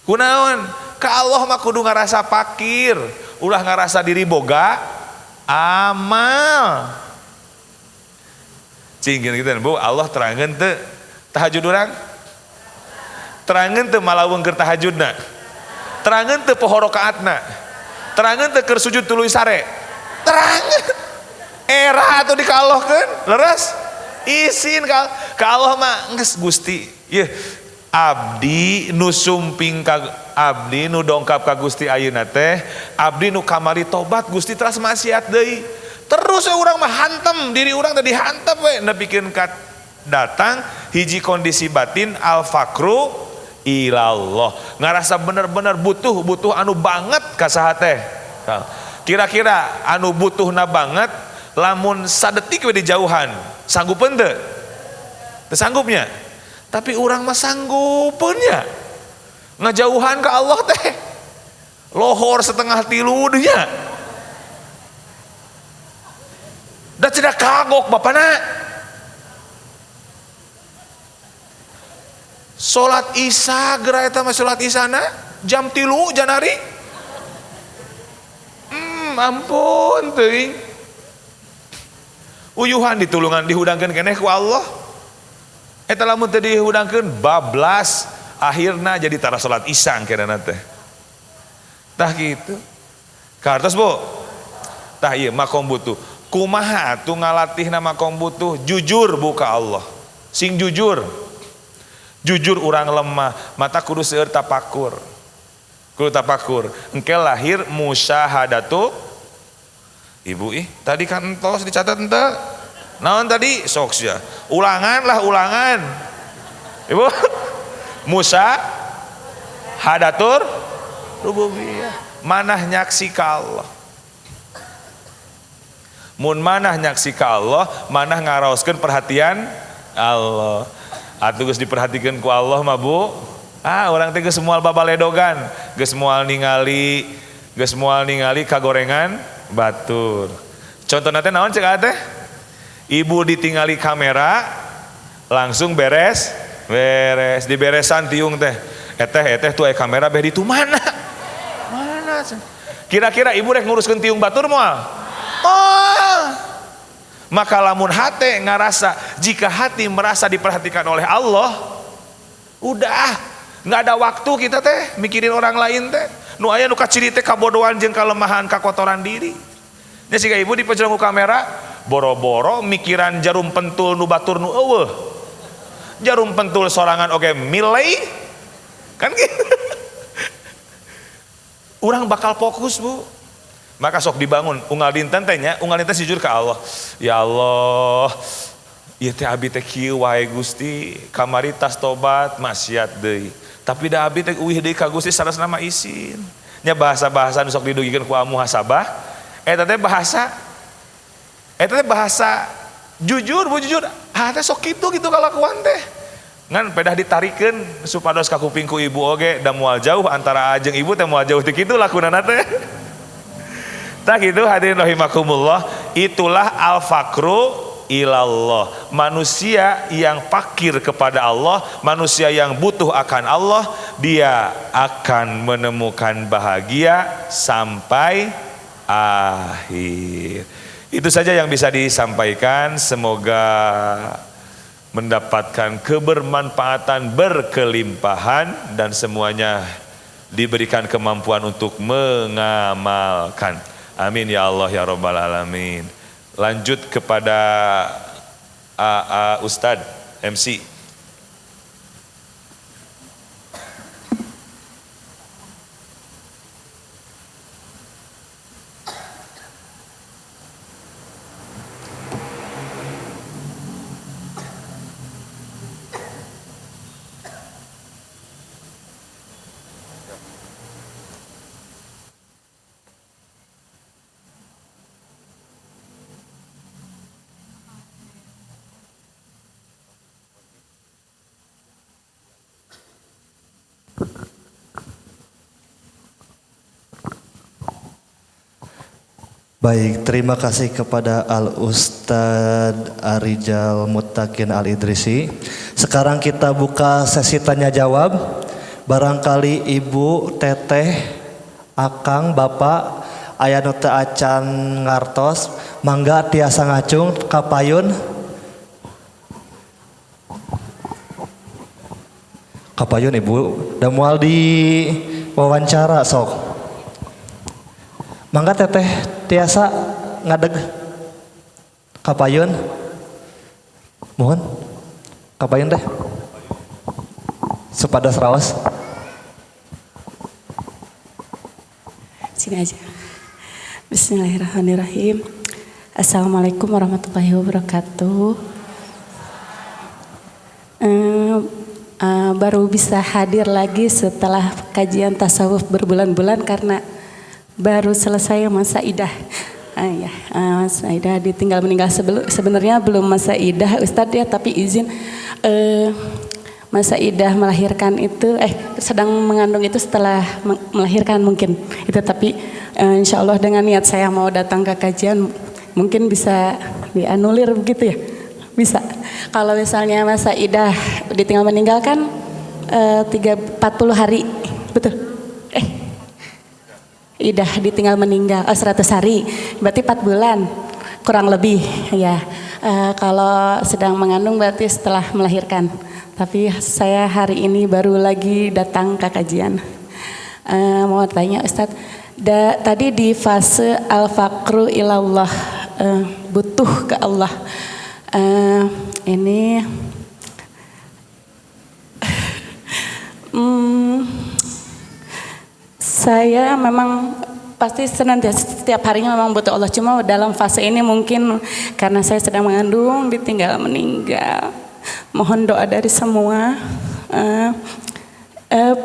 Kunaon? Ka Allah mah kudu ngarasa fakir, ulah ngarasa diri boga amal. Cing kitu Bu, Allah terangkeun teu tahajud urang? Terangkeun teu malaweng keur tahajudna? Terangkeun teu poho rakaatna? Terangkeun teu keur sujud tuluy sare? Terangkeun. Era atuh dikalohkeun, leres? Isin ka Allah mah geus Gusti. Ieu abdi nu sumping ka abdi nu dongkap ka Gusti ayeuna teh, abdi nu kamari tobat Gusti teras maksiat deui. Terus urang mah hantem diri urang teh dihantem we nepikeun ka datang hiji kondisi batin al-fakru ilallah. Ngarasa bener-bener butuh anu banget ka saha teh. Kira-kira anu butuhna banget lamun sadetik we di jauhan, sanggupeun teu? Teu sanggupnya. Tapi urang mah sanggupeun nya. ngajauhan ke Allah teh lohor setengah tilu nya da cedak kagok bapana salat isya geura eta mah salat isyana jam 3 janari ampun teuing uyuhan ditulungan dihudangkeun keneh ku Allah eta lamun teu dihudangkeun bablas akhirna jadi tara salat isya kenana teh tah kitu kartos Bu tah ieu makom butuh kumaha atuh ngalatihna makom butuh jujur buka Allah sing jujur urang lemah mata kudu seueur tapakur engke lahir musyahadatu ibu tadi kan entos dicatat ente naon tadi sok sia ulangan ibu musyahadatur rububiyah manah nyaksi ka Allah mun manah nyaksi ka Allah manah ngaraoskeun perhatian Allah atuh geus diperhatikeun ku Allah mah Bu urang teh geus moal babaledogan geus moal ningali kagorengan batur contohna teh naon cek teh ibu ditingali kamera langsung beres diberesan tiung teh eteh tuh kamera beh ditu mana kira-kira ibu rek nguruskeun tiung batur moal maka lamun hate ngarasa jika hati merasa diperhatikan oleh Allah udah nggak ada waktu kita teh mikirin orang lain teh nu aya nu kaciri teh kabodohan jeung kalemahan kakotoran diri nya siga ibu dipejang ku kamera boro-boro mikiran jarum pentul nu batur nu eueuh jarum pentul sorangan oge milei kan gitu urang bakal fokus Bu maka sok dibangun unggal dinten teh nya unggal dinten jujur ke Allah ya Allah ieu teh abi teh kieu wae Gusti kamari tas tobat maksiat deui tapi da abi teh uih deui ka Gusti sarasna mah isin nya bahasa-bahasa nu sok didugikeun ku muhasabah eta teh bahasa jujur Bu jujur teh sok kitu gitu kalakuan teh ngan pedah ditarikeun supados ka kuping ku ibu oge da moal jauh antara jeung ibu teh moal jauh teh kitu lakunana teh tah kitu hadirin rahimakumullah itulah al-faqru ilallah manusia yang fakir kepada Allah manusia yang butuh akan Allah dia akan menemukan bahagia sampai akhir itu saja yang bisa disampaikan semoga mendapatkan kebermanfaatan berkelimpahan dan semuanya diberikan kemampuan untuk mengamalkan amin ya Allah ya Rabbal Alamin. Lanjut kepada Ustadz MC. Baik, terima kasih kepada Al-Ustadz Arijal Muttaqin Al-Idrisi. Sekarang kita buka sesi tanya jawab. Barangkali Ibu, Teteh, Akang, Bapak, aya nu teu acan ngartos, mangga tiasa ngacung kapayun. Kapayun Ibu, da moal di wawancara sok. Mangga Teteh tiasa ngadeg kapayun. Mohon kapayun teh. Supados raos. Sini aja. Bismillahirrahmanirrahim. Assalamualaikum warahmatullahi wabarakatuh. Baru bisa hadir lagi setelah kajian tasawuf berbulan-bulan karena baru selesai masa idah. Masa idah ditinggal meninggal sebenarnya belum masa idah Ustadz ya, tapi izin masa idah melahirkan itu sedang mengandung itu setelah melahirkan mungkin itu, tapi insya Allah dengan niat saya mau datang ke kajian mungkin bisa dianulir begitu ya, bisa. Kalau misalnya masa idah ditinggal meninggalkan 40 hari, betul? Idah ditinggal meninggal 100 hari, berarti 4 bulan kurang lebih ya. Kalau sedang mengandung berarti setelah melahirkan. Tapi saya hari ini baru lagi datang ke kajian. Mau tanya Ustadz, tadi di fase al-faqru ilallah, butuh ke Allah. Ini saya memang pasti senantiasa setiap harinya memang butuh Allah. Cuma dalam fase ini mungkin karena saya sedang mengandung, ditinggal meninggal. Mohon doa dari semua.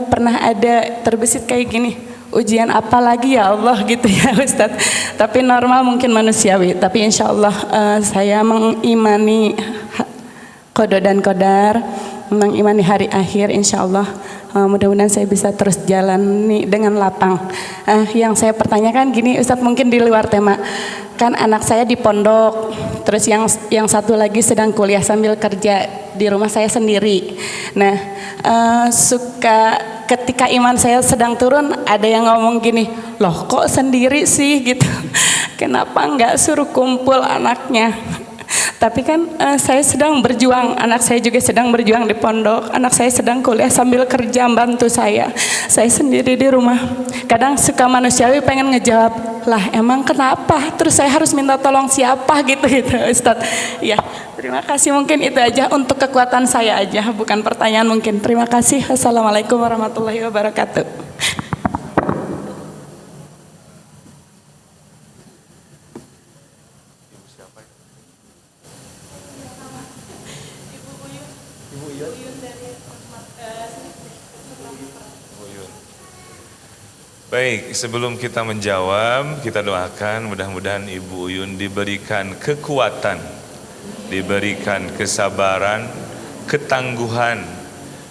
Pernah ada terbesit kayak gini, ujian apa lagi ya Allah gitu ya Ustadz. Tapi normal mungkin manusiawi. Tapi insya Allah saya mengimani qada dan qadar, mengimani hari akhir. Insya Allah mudah-mudahan saya bisa terus jalani dengan lapang. Yang saya pertanyakan gini Ustadz, mungkin di luar tema. Kan anak saya di pondok, terus yang satu lagi sedang kuliah sambil kerja di rumah saya sendiri. Nah, suka ketika iman saya sedang turun, ada yang ngomong gini, loh kok sendiri sih gitu, kenapa nggak suruh kumpul anaknya? Tapi kan saya sedang berjuang, anak saya juga sedang berjuang di pondok, anak saya sedang kuliah sambil kerja bantu saya sendiri di rumah. Kadang suka manusiawi pengen ngejawab, lah emang kenapa? Terus saya harus minta tolong siapa gitu Ustadz. Ya, terima kasih, mungkin itu aja untuk kekuatan saya aja, bukan pertanyaan mungkin. Terima kasih. Assalamualaikum warahmatullahi wabarakatuh. Baik, sebelum kita menjawab, kita doakan mudah-mudahan Ibu Uyun diberikan kekuatan, diberikan kesabaran, ketangguhan,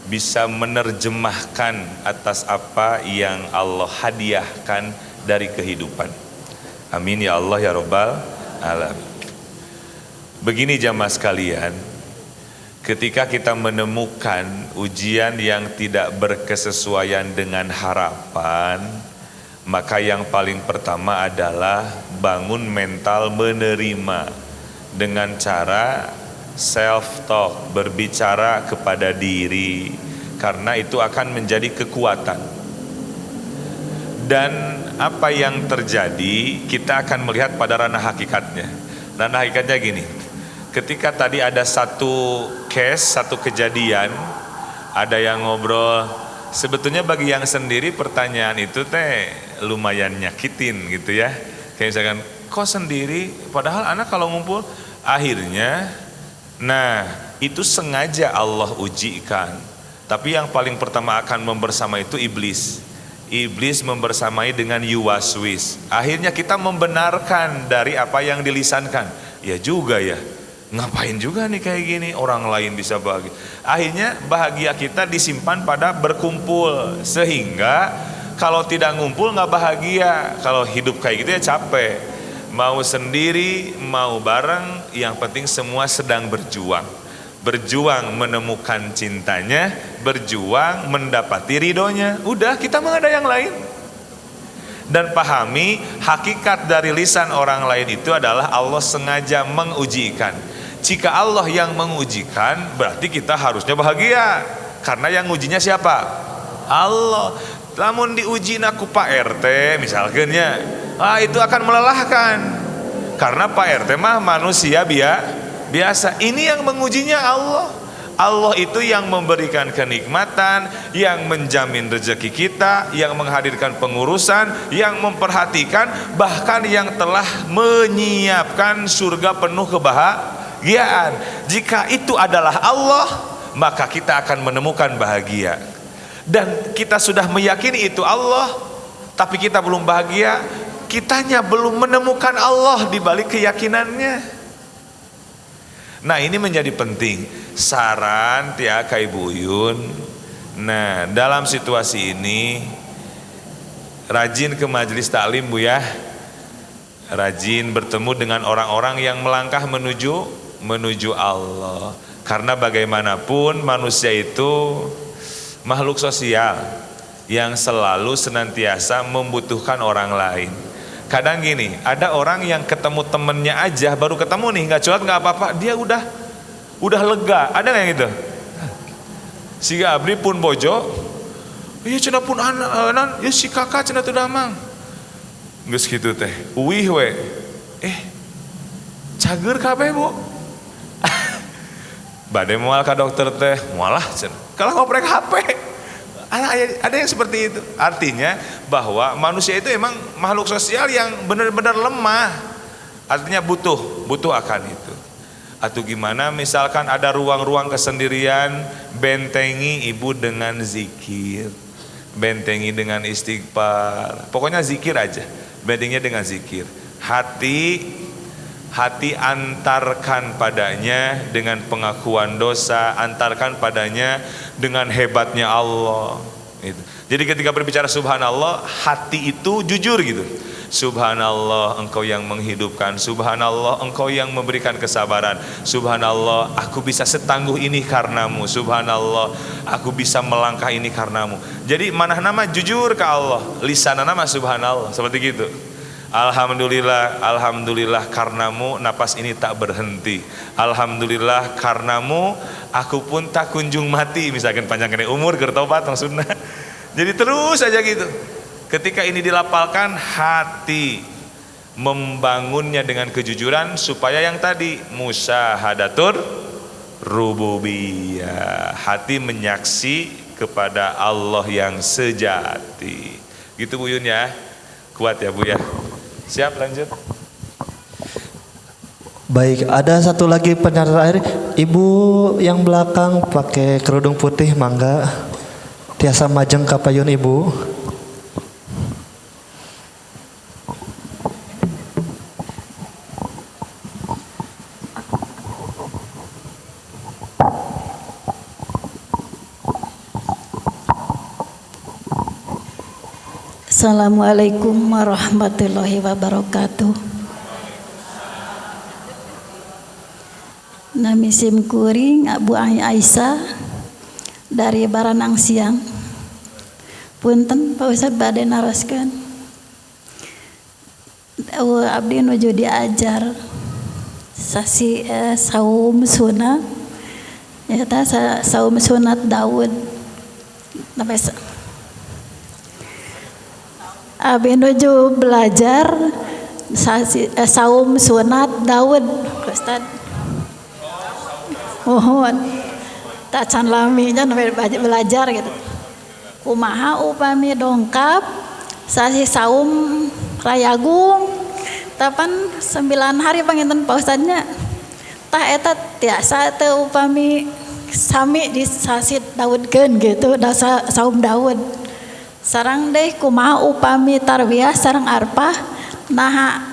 bisa menerjemahkan atas apa yang Allah hadiahkan dari kehidupan. Amin ya Allah ya Rabbal alamin. Begini jamaah sekalian, ketika kita menemukan ujian yang tidak berkesesuaian dengan harapan, maka yang paling pertama adalah bangun mental menerima dengan cara self-talk, berbicara kepada diri, karena itu akan menjadi kekuatan. Dan apa yang terjadi, kita akan melihat pada ranah hakikatnya. Ranah hakikatnya gini, ketika tadi ada satu case, satu kejadian, ada yang ngobrol, sebetulnya bagi yang sendiri pertanyaan itu lumayan nyakitin gitu ya. Kayak misalkan, kok sendiri padahal anak kalau ngumpul. Akhirnya, nah itu sengaja Allah ujikan. Tapi yang paling pertama akan membersama itu iblis. Iblis membersamai dengan yuwaswis. Akhirnya kita membenarkan dari apa yang dilisankan. Ya juga ya, ngapain juga nih kayak gini, orang lain bisa bahagia. Akhirnya bahagia kita disimpan pada berkumpul, sehingga kalau tidak ngumpul nggak bahagia. Kalau hidup kayak gitu ya capek, mau sendiri mau bareng, yang penting semua sedang berjuang. Berjuang menemukan cintanya, berjuang mendapati ridhonya. Udah, kita mah ada yang lain. Dan pahami hakikat dari lisan orang lain itu adalah Allah sengaja mengujikan. Jika Allah yang mengujikan, berarti kita harusnya bahagia, karena yang ujinya siapa? Allah. Namun diuji aku Pak RT misalkan ya, itu akan melelahkan, karena Pak RT mah manusia biasa. Ini yang mengujinya Allah. Allah itu yang memberikan kenikmatan, yang menjamin rezeki kita, yang menghadirkan pengurusan, yang memperhatikan, bahkan yang telah menyiapkan surga penuh kebahagiaan. Jika itu adalah Allah, maka kita akan menemukan bahagia. Dan kita sudah meyakini itu Allah, tapi kita belum bahagia, kitanya belum menemukan Allah di balik keyakinannya. Nah, ini menjadi penting. saran tia ka Ibu Uyun. Nah, dalam situasi ini rajin ke majelis taklim Bu ya. Rajin bertemu dengan orang-orang yang melangkah menuju Allah. Karena bagaimanapun manusia itu makhluk sosial yang selalu senantiasa membutuhkan orang lain. Kadang gini, ada orang yang ketemu temennya aja, baru ketemu nih, nggak curhat nggak apa-apa, dia udah lega. Ada nggak yang gitu? Si abdi pun bojo, iya cina pun anan, ya si kakak cina tuh damang. Nggak segitu teh, uih we, cager kabeh Bu. Badai mual ka dokter teh, mualah cina. Kalau ngoprek HP, ada yang seperti itu. Artinya bahwa manusia itu emang makhluk sosial yang benar-benar lemah. Artinya butuh akan itu. Atau gimana misalkan ada ruang-ruang kesendirian, bentengi ibu dengan zikir, bentengi dengan istighfar. Pokoknya zikir aja, bentenginya dengan zikir. Hati antarkan padanya dengan pengakuan dosa, antarkan padanya dengan hebatnya Allah. Gitu. Jadi ketika berbicara subhanallah, hati itu jujur gitu. Subhanallah, engkau yang menghidupkan. Subhanallah, engkau yang memberikan kesabaran. Subhanallah, aku bisa setangguh ini karenamu. Subhanallah, aku bisa melangkah ini karenamu. Jadi mana nama jujur ke Allah, lisan nama subhanallah, seperti gitu. Alhamdulillah, alhamdulillah karenamu napas ini tak berhenti. Alhamdulillah karenamu aku pun tak kunjung mati. Misalkan panjangkan umur gertobat maksudnya. Jadi terus aja gitu. Ketika ini dilapalkan, hati membangunnya dengan kejujuran supaya yang tadi musyahadatur rububiyah, hati menyaksi kepada Allah yang sejati. Gitu Bu Yun ya. Kuat ya Bu ya. Siap lanjut. Baik, ada satu lagi penyataan terakhir. Ibu yang belakang pakai kerudung putih, mangga. Tiasa majeng kapayun Ibu. Assalamualaikum warahmatullahi wabarakatuh. Nami sim kuring Abu Aisyah dari Baranang Siang. Punten Pak Ustadz bade naroskeun. Abdi nuju diajar sasi saum sunat. Eta saum sunat Daud. Abi nuju belajar saum sunat Daud, Ustaz. Mohon tak can lami nya belajar gitu. Kumaha upami dongkap sasi saum rayagung tapan 9 hari panginten Pak Ustadznya. Tah eta tiasa teu upami sami di sasi Daudkeun gitu, dasa saum Daud. Sarang deh kumaha upami tarwiyah sareng arpah naha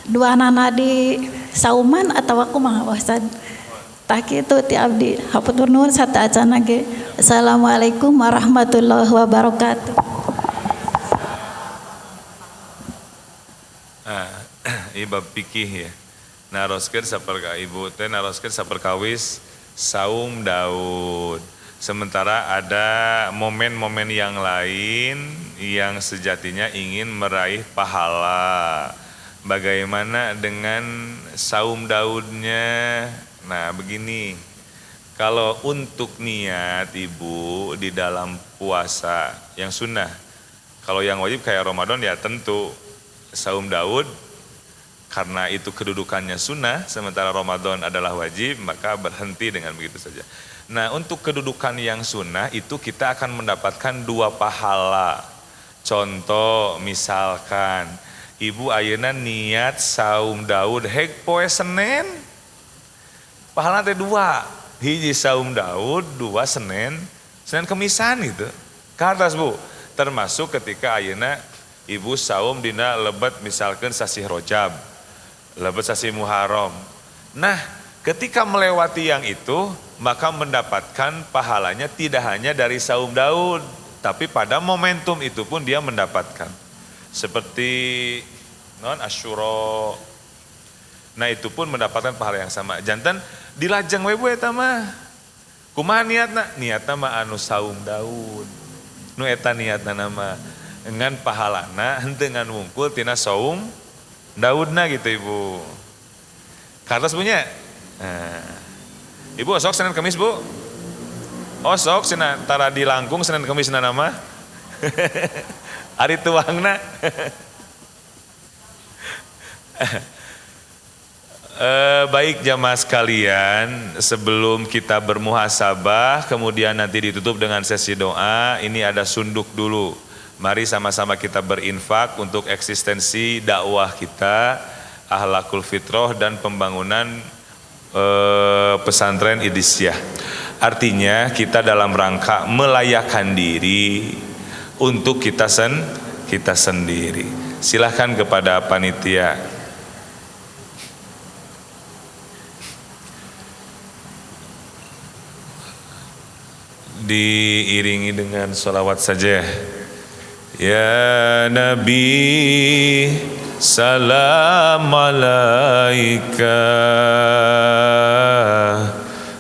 dua nana di sauman atau kumaha Ustaz. Tah kitu ti abdi hapuntur nuhun sateuacanna ge. Assalamualaikum warahmatullahi wabarakatuh. Ibab pikih ya. Naroskeun saperka ibu teh naroskeun saperkawis saum Daud. Sementara ada momen-momen yang lain yang sejatinya ingin meraih pahala. Bagaimana dengan saum Daudnya? Nah begini, kalau untuk niat ibu di dalam puasa yang sunnah, kalau yang wajib kayak Ramadan ya tentu saum Daud, karena itu kedudukannya sunnah, sementara Ramadan adalah wajib, maka berhenti dengan begitu saja. Nah untuk kedudukan yang sunnah itu kita akan mendapatkan 2 pahala. Contoh misalkan ibu ayeuna niat saum Daud hek poe Senin, pahala teh 2, hiji saum Daud, 2 Senin Kemisan gitu. Kartas Bu, termasuk ketika ayeuna ibu saum dina lebet misalkan sasih Rojab, lebet sasih Muharram. Nah ketika melewati yang itu maka mendapatkan pahalanya tidak hanya dari saum Daud, tapi pada momentum itu pun dia mendapatkan. Seperti Asyura. Nah itu pun mendapatkan pahala yang sama. Jantan dilajeng we eta mah. Kumaha niatna mah anu saum Daud. Nu eta niatna nama ngan pahalana henteu ngan wungkul tina saum Daudna gitu Ibu. Kartos punya? Ibu osok Senin Kamis Bu? Osok Senin tara di langkung Senin Kamis nama. Ari tuangna. Baik jamaah sekalian, sebelum kita bermuhasabah kemudian nanti ditutup dengan sesi doa, ini ada sunduk dulu. Mari sama-sama kita berinfak untuk eksistensi dakwah kita, Ahlakul Fitrah dan pembangunan pesantren Idisyah. Artinya kita dalam rangka melayakkan diri untuk kita sendiri. Silahkan kepada panitia. Diiringi dengan sholawat saja. Ya Nabi salam alaika,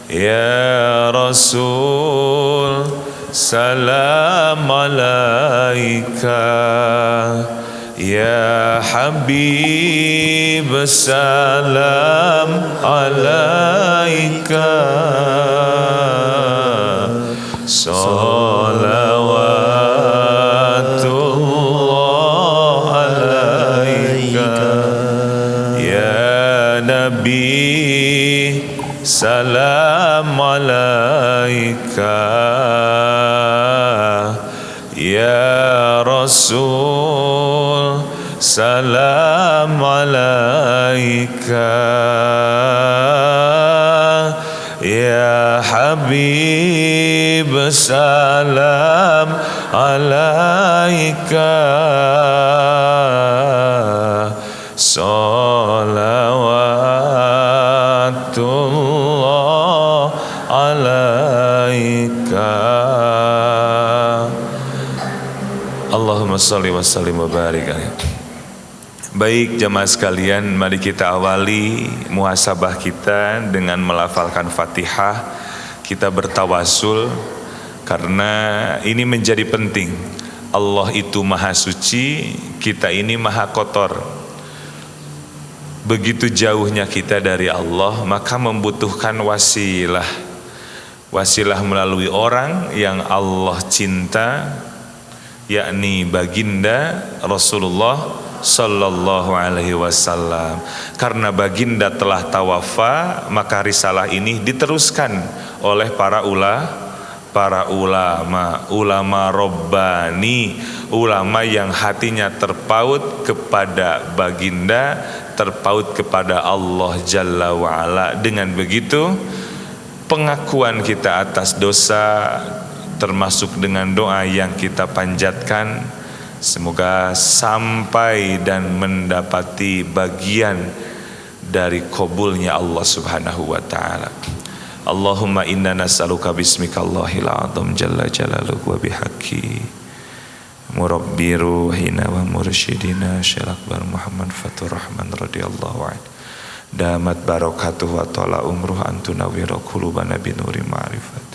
ya Rasul salam alaika, ya Habib salam alaika. Salawatullah alaika ya Nabi salam alaika ya Rasul salam alaika ya Habib salam alaika. Salawatullah alaika. Allahumma salli wa sallim wa barik alaihi. Baik jamaah sekalian, mari kita awali muhasabah kita dengan melafalkan Fatihah. Kita bertawasul karena ini menjadi penting. Allah itu maha suci, kita ini maha kotor. Begitu jauhnya kita dari Allah, maka membutuhkan wasilah. Wasilah melalui orang yang Allah cinta, yakni baginda Rasulullah Sallallahu alaihi wasallam. Karena baginda telah tawafa, maka risalah ini diteruskan oleh para ulama Rabbani, ulama yang hatinya terpaut kepada baginda, terpaut kepada Allah Jalla wa'ala. Dengan begitu pengakuan kita atas dosa, termasuk dengan doa yang kita panjatkan, semoga sampai dan mendapati bagian dari qabulnya Allah Subhanahu wa ta'ala. Allahumma inna nas'aluka bismikallahil azam jalla jalaluhu wa bihaqqi murabbi ruhina wa mursyidina Syekh Akbar Muhammad Fatur Rahman radhiyallahu anhu. Damat barakatuh wa ta'ala umruh antunawwira qulubana binuri ma'rifat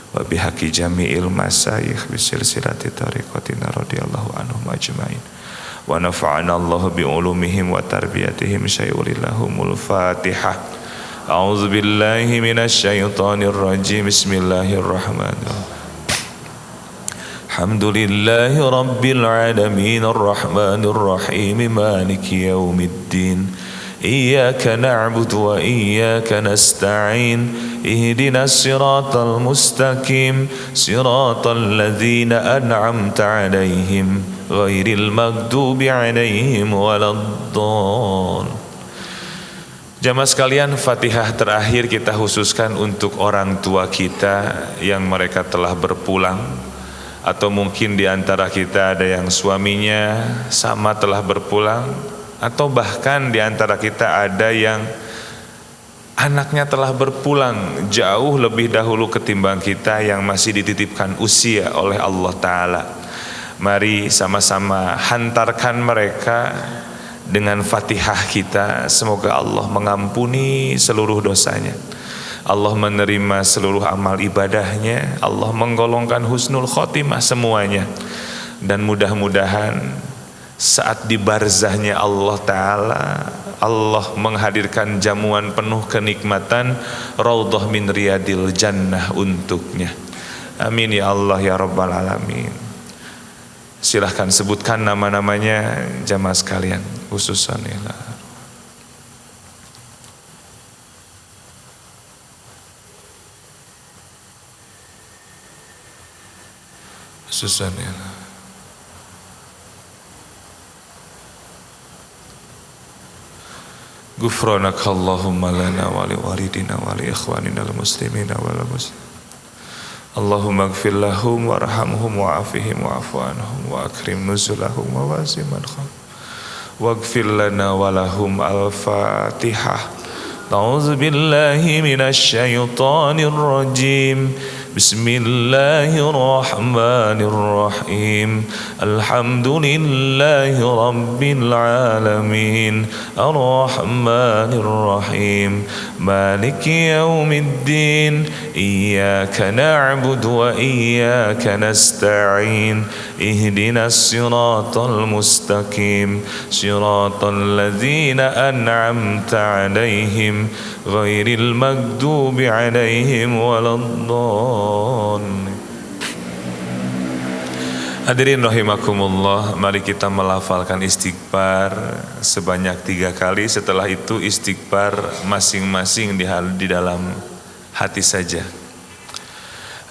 wa bihaqi jami'il masayikh bisilsilati tariqatina radhiyallahu anhum ajmain wa nafa'ana Allah bi ulumihim wa tarbiyatihim syai'ulillahumul Fatihah. A'udzu billahi minasy syaithanir rajim. Bismillahirrahmanirrahim. Alhamdulillahi rabbil alamin arrahmanir rahim maliki yaumiddin. Iyyaka na'budu wa iyyaka nasta'in. Ihdinas siratal mustaqim, siratal ladzina an'amta 'alaihim ghairil maghdubi 'alaihim waladdallin. Jamaah sekalian, Fatihah terakhir kita khususkan untuk orang tua kita yang mereka telah berpulang, atau mungkin di antara kita ada yang suaminya sama telah berpulang, atau bahkan di antara kita ada yang Anaknya telah berpulang jauh lebih dahulu ketimbang kita yang masih dititipkan usia oleh Allah Ta'ala. Mari sama-sama hantarkan mereka dengan Fatihah kita. Semoga Allah mengampuni seluruh dosanya, Allah menerima seluruh amal ibadahnya, Allah menggolongkan husnul khotimah semuanya. Dan mudah-mudahan saat di barzahnya Allah Ta'ala, Allah menghadirkan jamuan penuh kenikmatan, raudhah min riyadil jannah untuknya. Amin ya Allah ya Rabbal Alamin. Silahkan sebutkan nama-namanya jamaah sekalian, khususan ya khususan ya Ghufranak Allahumma lana wa li walidina wa li ikhwanina al-muslimina wal muslimin. Allahumma ighfir lahum warhamhum wa'afihim wa'fu anhum wa akrim nuzulahum wa wasi madkhal. Waghfir lana wa lahum al-Fatihah. A'udzu billahi minasy syaithanir rajim. Bismillahirrahmanirrahim. Alhamdulillahi rabbil alamin. Ar-Rahmanir-Rahim. Maliki yaumiddin. Iyyaka na'budu wa iyyaka nasta'in. Ihdinas siratal mustaqim. Siratal ladzina an'amta 'alaihim ghairil maghdubi 'alaihim waladdallin. Hadirin rahimakumullah, mari kita melafalkan istighfar sebanyak 3 kali. Setelah itu istighfar masing-masing di dalam hati saja.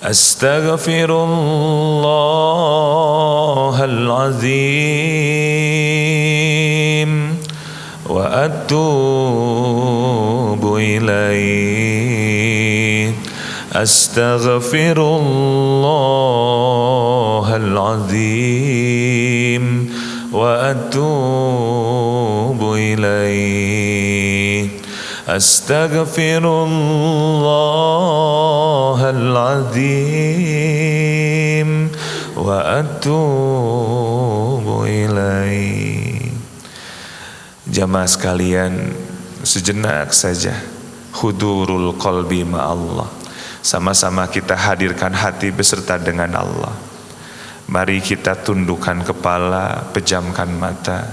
Astaghfirullahalazim wa atubu ilaih. Astaghfirullahalazim wa atubu ilaih. Astaghfirullahalazim wa atubu ilaih. Jamaah sekalian, sejenak saja hudurul qalbi ma'allah. Sama-sama kita hadirkan hati beserta dengan Allah. Mari kita tundukkan kepala, pejamkan mata,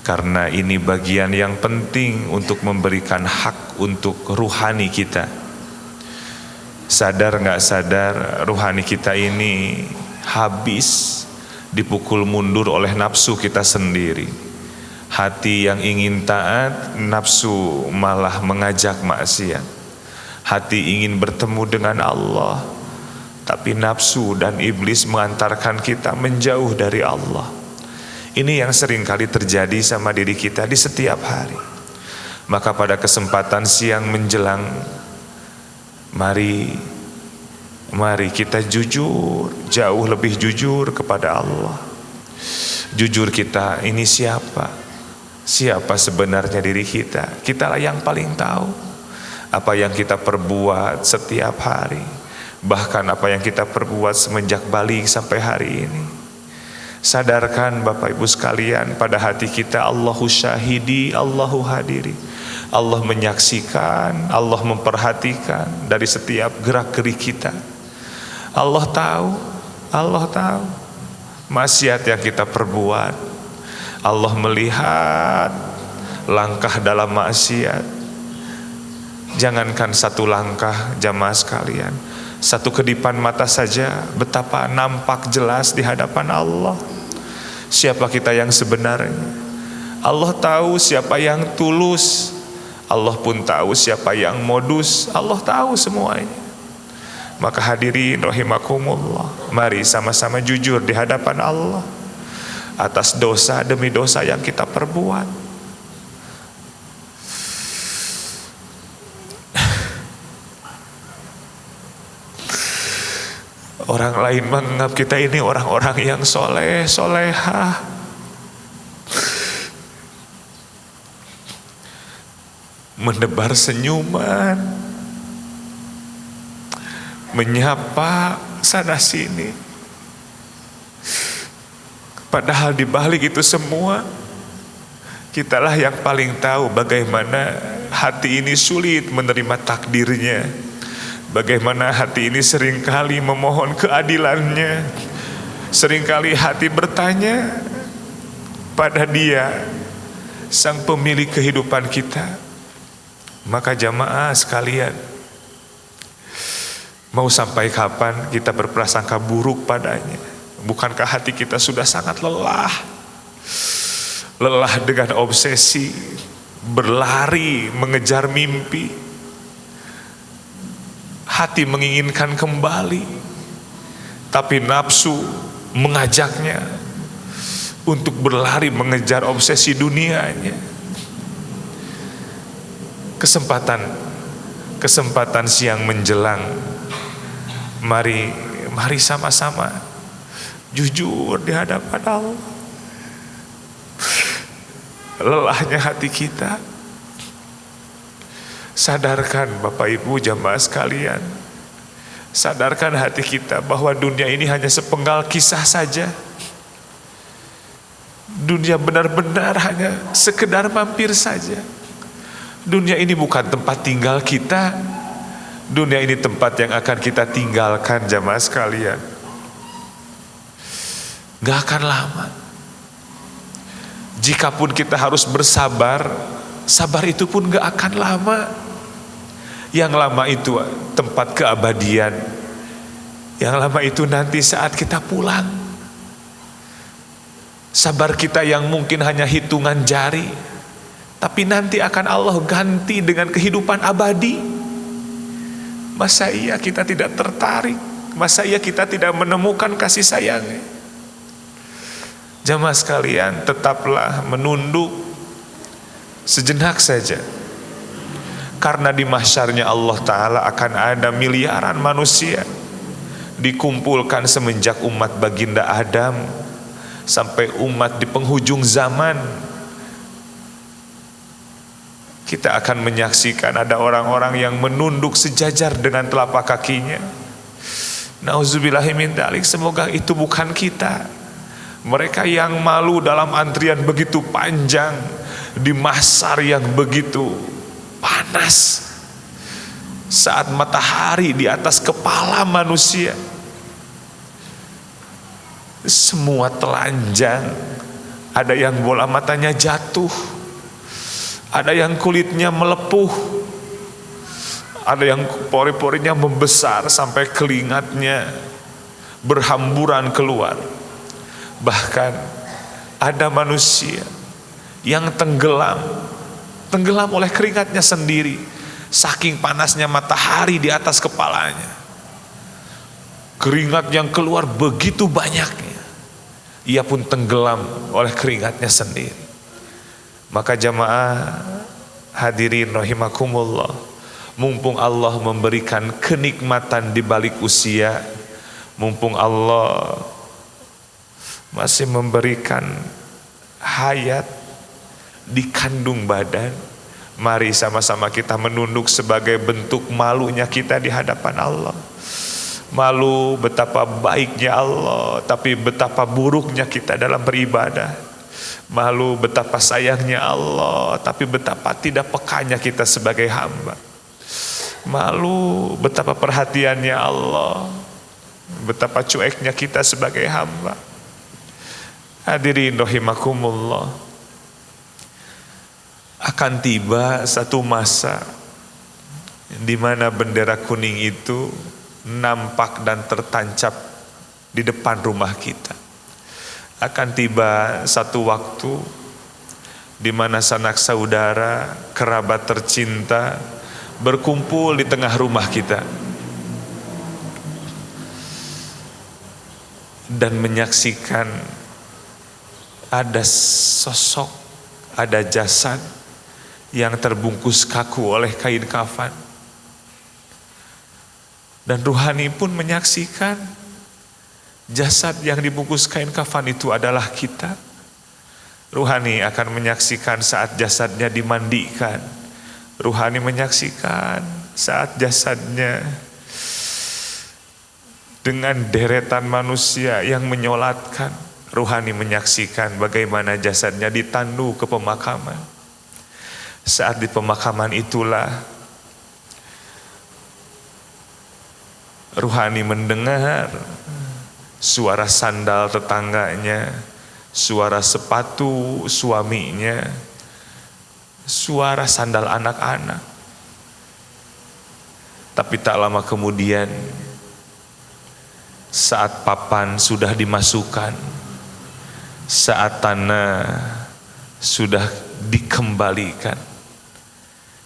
karena ini bagian yang penting untuk memberikan hak untuk ruhani kita. Sadar nggak sadar, ruhani kita ini habis dipukul mundur oleh nafsu kita sendiri. Hati yang ingin taat, nafsu malah mengajak maksiat. Hati ingin bertemu dengan Allah, tapi nafsu dan iblis mengantarkan kita menjauh dari Allah. Ini yang sering kali terjadi sama diri kita di setiap hari. Maka pada kesempatan siang menjelang, mari kita jujur, jauh lebih jujur kepada Allah. Jujur kita, ini siapa? Siapa sebenarnya diri kita? Kitalah yang paling tahu apa yang kita perbuat setiap hari, bahkan apa yang kita perbuat semenjak balik sampai hari ini. Sadarkan Bapak Ibu sekalian, pada hati kita Allahu syahidi, Allahu hadiri. Allah menyaksikan, Allah memperhatikan dari setiap gerak-gerik kita. Allah tahu maksiat yang kita perbuat. Allah melihat langkah dalam maksiat. Jangankan satu langkah jamaah sekalian, satu kedipan mata saja betapa nampak jelas di hadapan Allah siapa kita yang sebenarnya. Allah tahu siapa yang tulus, Allah pun tahu siapa yang modus. Allah tahu semuanya. Maka hadirin rahimakumullah, mari sama-sama jujur di hadapan Allah atas dosa demi dosa yang kita perbuat. Orang lain menganggap kita ini orang-orang yang soleh, solehah. menebar senyuman, menyapa sana sini. Padahal di balik itu semua, kitalah yang paling tahu bagaimana hati ini sulit menerima takdirnya. Bagaimana hati ini seringkali memohon keadilannya. Seringkali hati bertanya pada Dia, Sang pemilik kehidupan kita. Maka jamaah sekalian, mau sampai kapan kita berprasangka buruk padanya? Bukankah hati kita sudah sangat lelah? Lelah dengan obsesi, berlari, mengejar mimpi. Hati menginginkan kembali, tapi nafsu mengajaknya untuk berlari mengejar obsesi dunianya. Kesempatan siang menjelang, mari sama-sama jujur di hadapan Allah. Lelahnya hati kita, sadarkan Bapak Ibu jamaah sekalian, sadarkan hati kita bahwa dunia ini hanya sepenggal kisah saja. Dunia benar-benar hanya sekedar mampir saja. Dunia ini bukan tempat tinggal kita. Dunia ini tempat yang akan kita tinggalkan jamaah sekalian. Gak akan lama. Jikapun kita harus bersabar, sabar itu pun gak akan lama. Yang lama itu tempat keabadian. Yang lama itu nanti saat kita pulang. Sabar kita yang mungkin hanya hitungan jari, tapi nanti akan Allah ganti dengan kehidupan abadi. Masa iya kita tidak tertarik? Masa iya kita tidak menemukan kasih sayangnya? Jamaah sekalian, tetaplah menunduk sejenak saja. Karena di mahsyarnya Allah Ta'ala akan ada miliaran manusia dikumpulkan semenjak umat baginda Adam sampai umat di penghujung zaman. Kita akan menyaksikan ada orang-orang yang menunduk sejajar dengan telapak kakinya. Nauzubillahi min dzalik, semoga itu bukan kita. Mereka yang malu dalam antrian begitu panjang, di mahsyar yang begitu panas, saat matahari di atas kepala manusia, semua telanjang. Ada yang bola matanya jatuh, ada yang kulitnya melepuh, ada yang pori-porinya membesar sampai keringatnya berhamburan keluar. Bahkan ada manusia yang tenggelam oleh keringatnya sendiri, saking panasnya matahari di atas kepalanya. Keringat yang keluar begitu banyaknya, ia pun tenggelam oleh keringatnya sendiri. Maka jamaah hadirin rahimakumullah, mumpung Allah memberikan kenikmatan di balik usia, mumpung Allah masih memberikan hayat di kandung badan, mari sama-sama kita menunduk sebagai bentuk malunya kita di hadapan Allah. Malu betapa baiknya Allah, tapi betapa buruknya kita dalam beribadah. Malu betapa sayangnya Allah, tapi betapa tidak pekanya kita sebagai hamba. Malu betapa perhatiannya Allah, betapa cueknya kita sebagai hamba. Hadirin rahimakumullah, akan tiba satu masa di mana bendera kuning itu nampak dan tertancap di depan rumah kita. Akan tiba satu waktu di mana sanak saudara, kerabat tercinta berkumpul di tengah rumah kita dan menyaksikan ada sosok, ada jasad yang terbungkus kaku oleh kain kafan. Dan ruhani pun menyaksikan jasad yang dibungkus kain kafan itu adalah kita. Ruhani akan menyaksikan saat jasadnya dimandikan. Ruhani menyaksikan saat jasadnya dengan deretan manusia yang menyolatkan. Ruhani menyaksikan bagaimana jasadnya ditandu ke pemakaman. Saat di pemakaman itulah ruhani mendengar suara sandal tetangganya, suara sepatu suaminya, suara sandal anak-anak. Tapi tak lama kemudian, saat papan sudah dimasukkan, saat tanah sudah dikembalikan,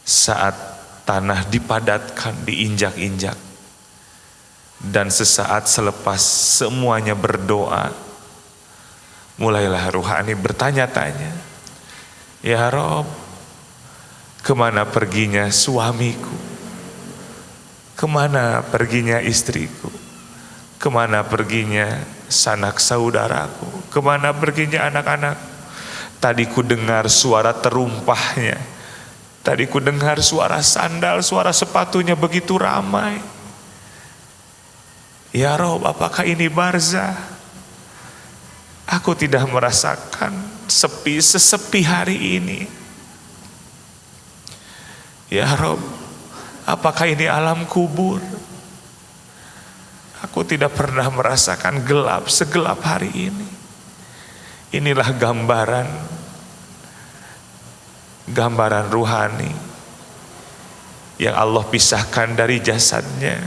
saat tanah dipadatkan, diinjak-injak, dan sesaat selepas semuanya berdoa, mulailah ruhani bertanya-tanya, ya Rob, kemana perginya suamiku? Kemana perginya istriku? Kemana perginya sanak saudaraku? Kemana perginya anak-anak? Tadi ku dengar suara terumpahnya. Tadi ku dengar suara sandal, suara sepatunya begitu ramai. Ya Rob, apakah ini barzah? Aku tidak merasakan sepi sesepi hari ini. Ya Rob, apakah ini alam kubur? Aku tidak pernah merasakan gelap segelap hari ini. Inilah gambaran ruhani yang Allah pisahkan dari jasadnya.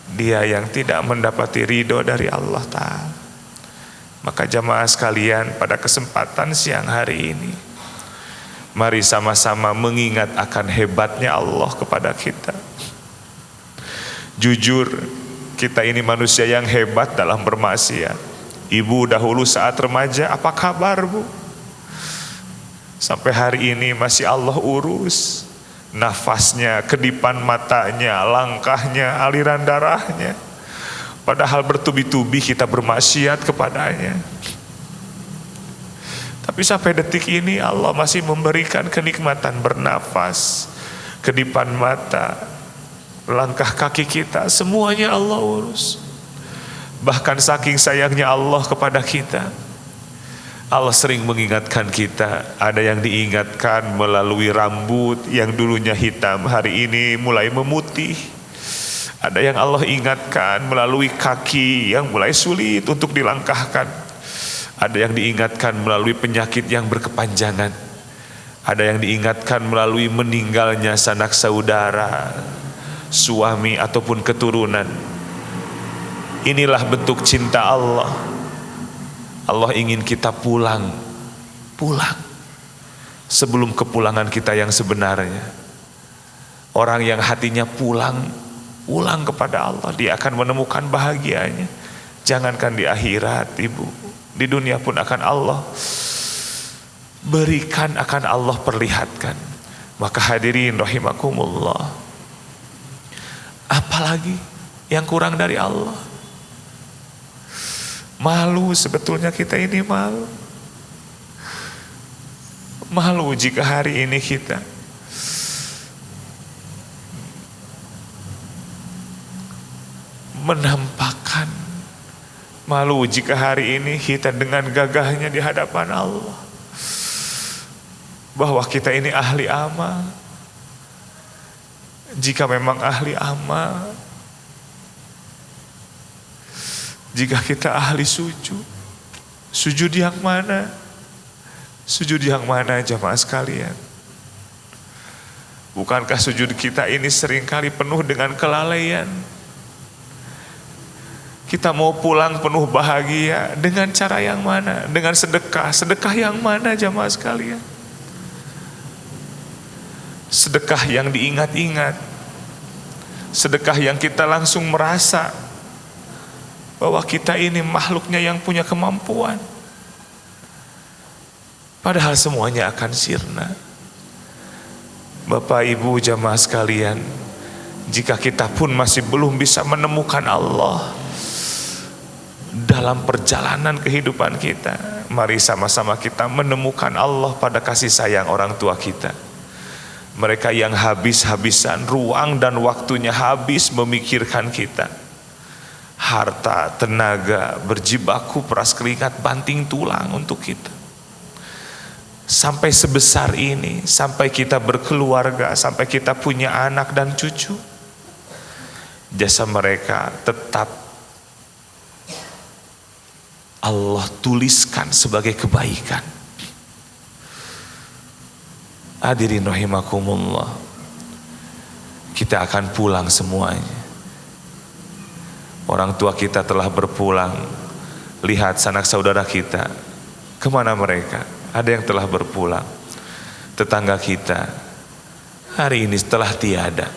Dia yang tidak mendapati ridho dari Allah Ta'ala. Maka jamaah sekalian, pada kesempatan siang hari ini, mari sama-sama mengingat akan hebatnya Allah kepada kita. Jujur, kita ini manusia yang hebat dalam bermaksiat. Ibu dahulu saat remaja, apa kabar Bu? Sampai hari ini masih Allah urus. Nafasnya, kedipan matanya, langkahnya, aliran darahnya. Padahal bertubi-tubi kita bermaksiat kepadanya. Tapi sampai detik ini Allah masih memberikan kenikmatan bernafas, kedipan mata, langkah kaki kita, semuanya Allah urus. Bahkan saking sayangnya Allah kepada kita, Allah sering mengingatkan kita. Ada yang diingatkan melalui rambut yang dulunya hitam, hari ini mulai memutih. Ada yang Allah ingatkan melalui kaki yang mulai sulit untuk dilangkahkan. Ada yang diingatkan melalui penyakit yang berkepanjangan. Ada yang diingatkan melalui meninggalnya sanak saudara, suami ataupun keturunan. Inilah bentuk cinta Allah. Allah ingin kita pulang sebelum kepulangan kita yang sebenarnya. Orang yang hatinya pulang kepada Allah, dia akan menemukan bahagianya. Jangankan di akhirat Ibu, di dunia pun akan Allah berikan, akan Allah perlihatkan. Maka hadirin rahimakumullah, apalagi yang kurang dari Allah? Malu sebetulnya kita ini malu. Malu jika hari ini kita menampakkan. Malu jika hari ini kita dengan gagahnya di hadapan Allah bahwa kita ini ahli amal. Jika memang ahli amal, jika kita ahli sujud yang mana? Sujud yang mana jamaah sekalian? Bukankah sujud kita ini seringkali penuh dengan kelalaian? Kita mau pulang penuh bahagia dengan cara yang mana? Dengan sedekah. Sedekah yang mana jamaah sekalian? Sedekah yang diingat-ingat. Sedekah yang kita langsung merasa bahwa kita ini makhluknya yang punya kemampuan. Padahal semuanya akan sirna. Bapak Ibu jamaah sekalian, jika kita pun masih belum bisa menemukan Allah dalam perjalanan kehidupan kita, mari sama-sama kita menemukan Allah pada kasih sayang orang tua kita. Mereka yang habis-habisan ruang dan waktunya habis memikirkan kita. Harta, tenaga, berjibaku, peras keringat, banting tulang untuk kita. Sampai sebesar ini, sampai kita berkeluarga, sampai kita punya anak dan cucu. Jasa mereka tetap Allah tuliskan sebagai kebaikan. Hadirin rahimakumullah, kita akan pulang semuanya. Orang tua kita telah berpulang. Lihat sanak saudara kita, kemana mereka? Ada yang telah berpulang. Tetangga kita hari ini telah tiada.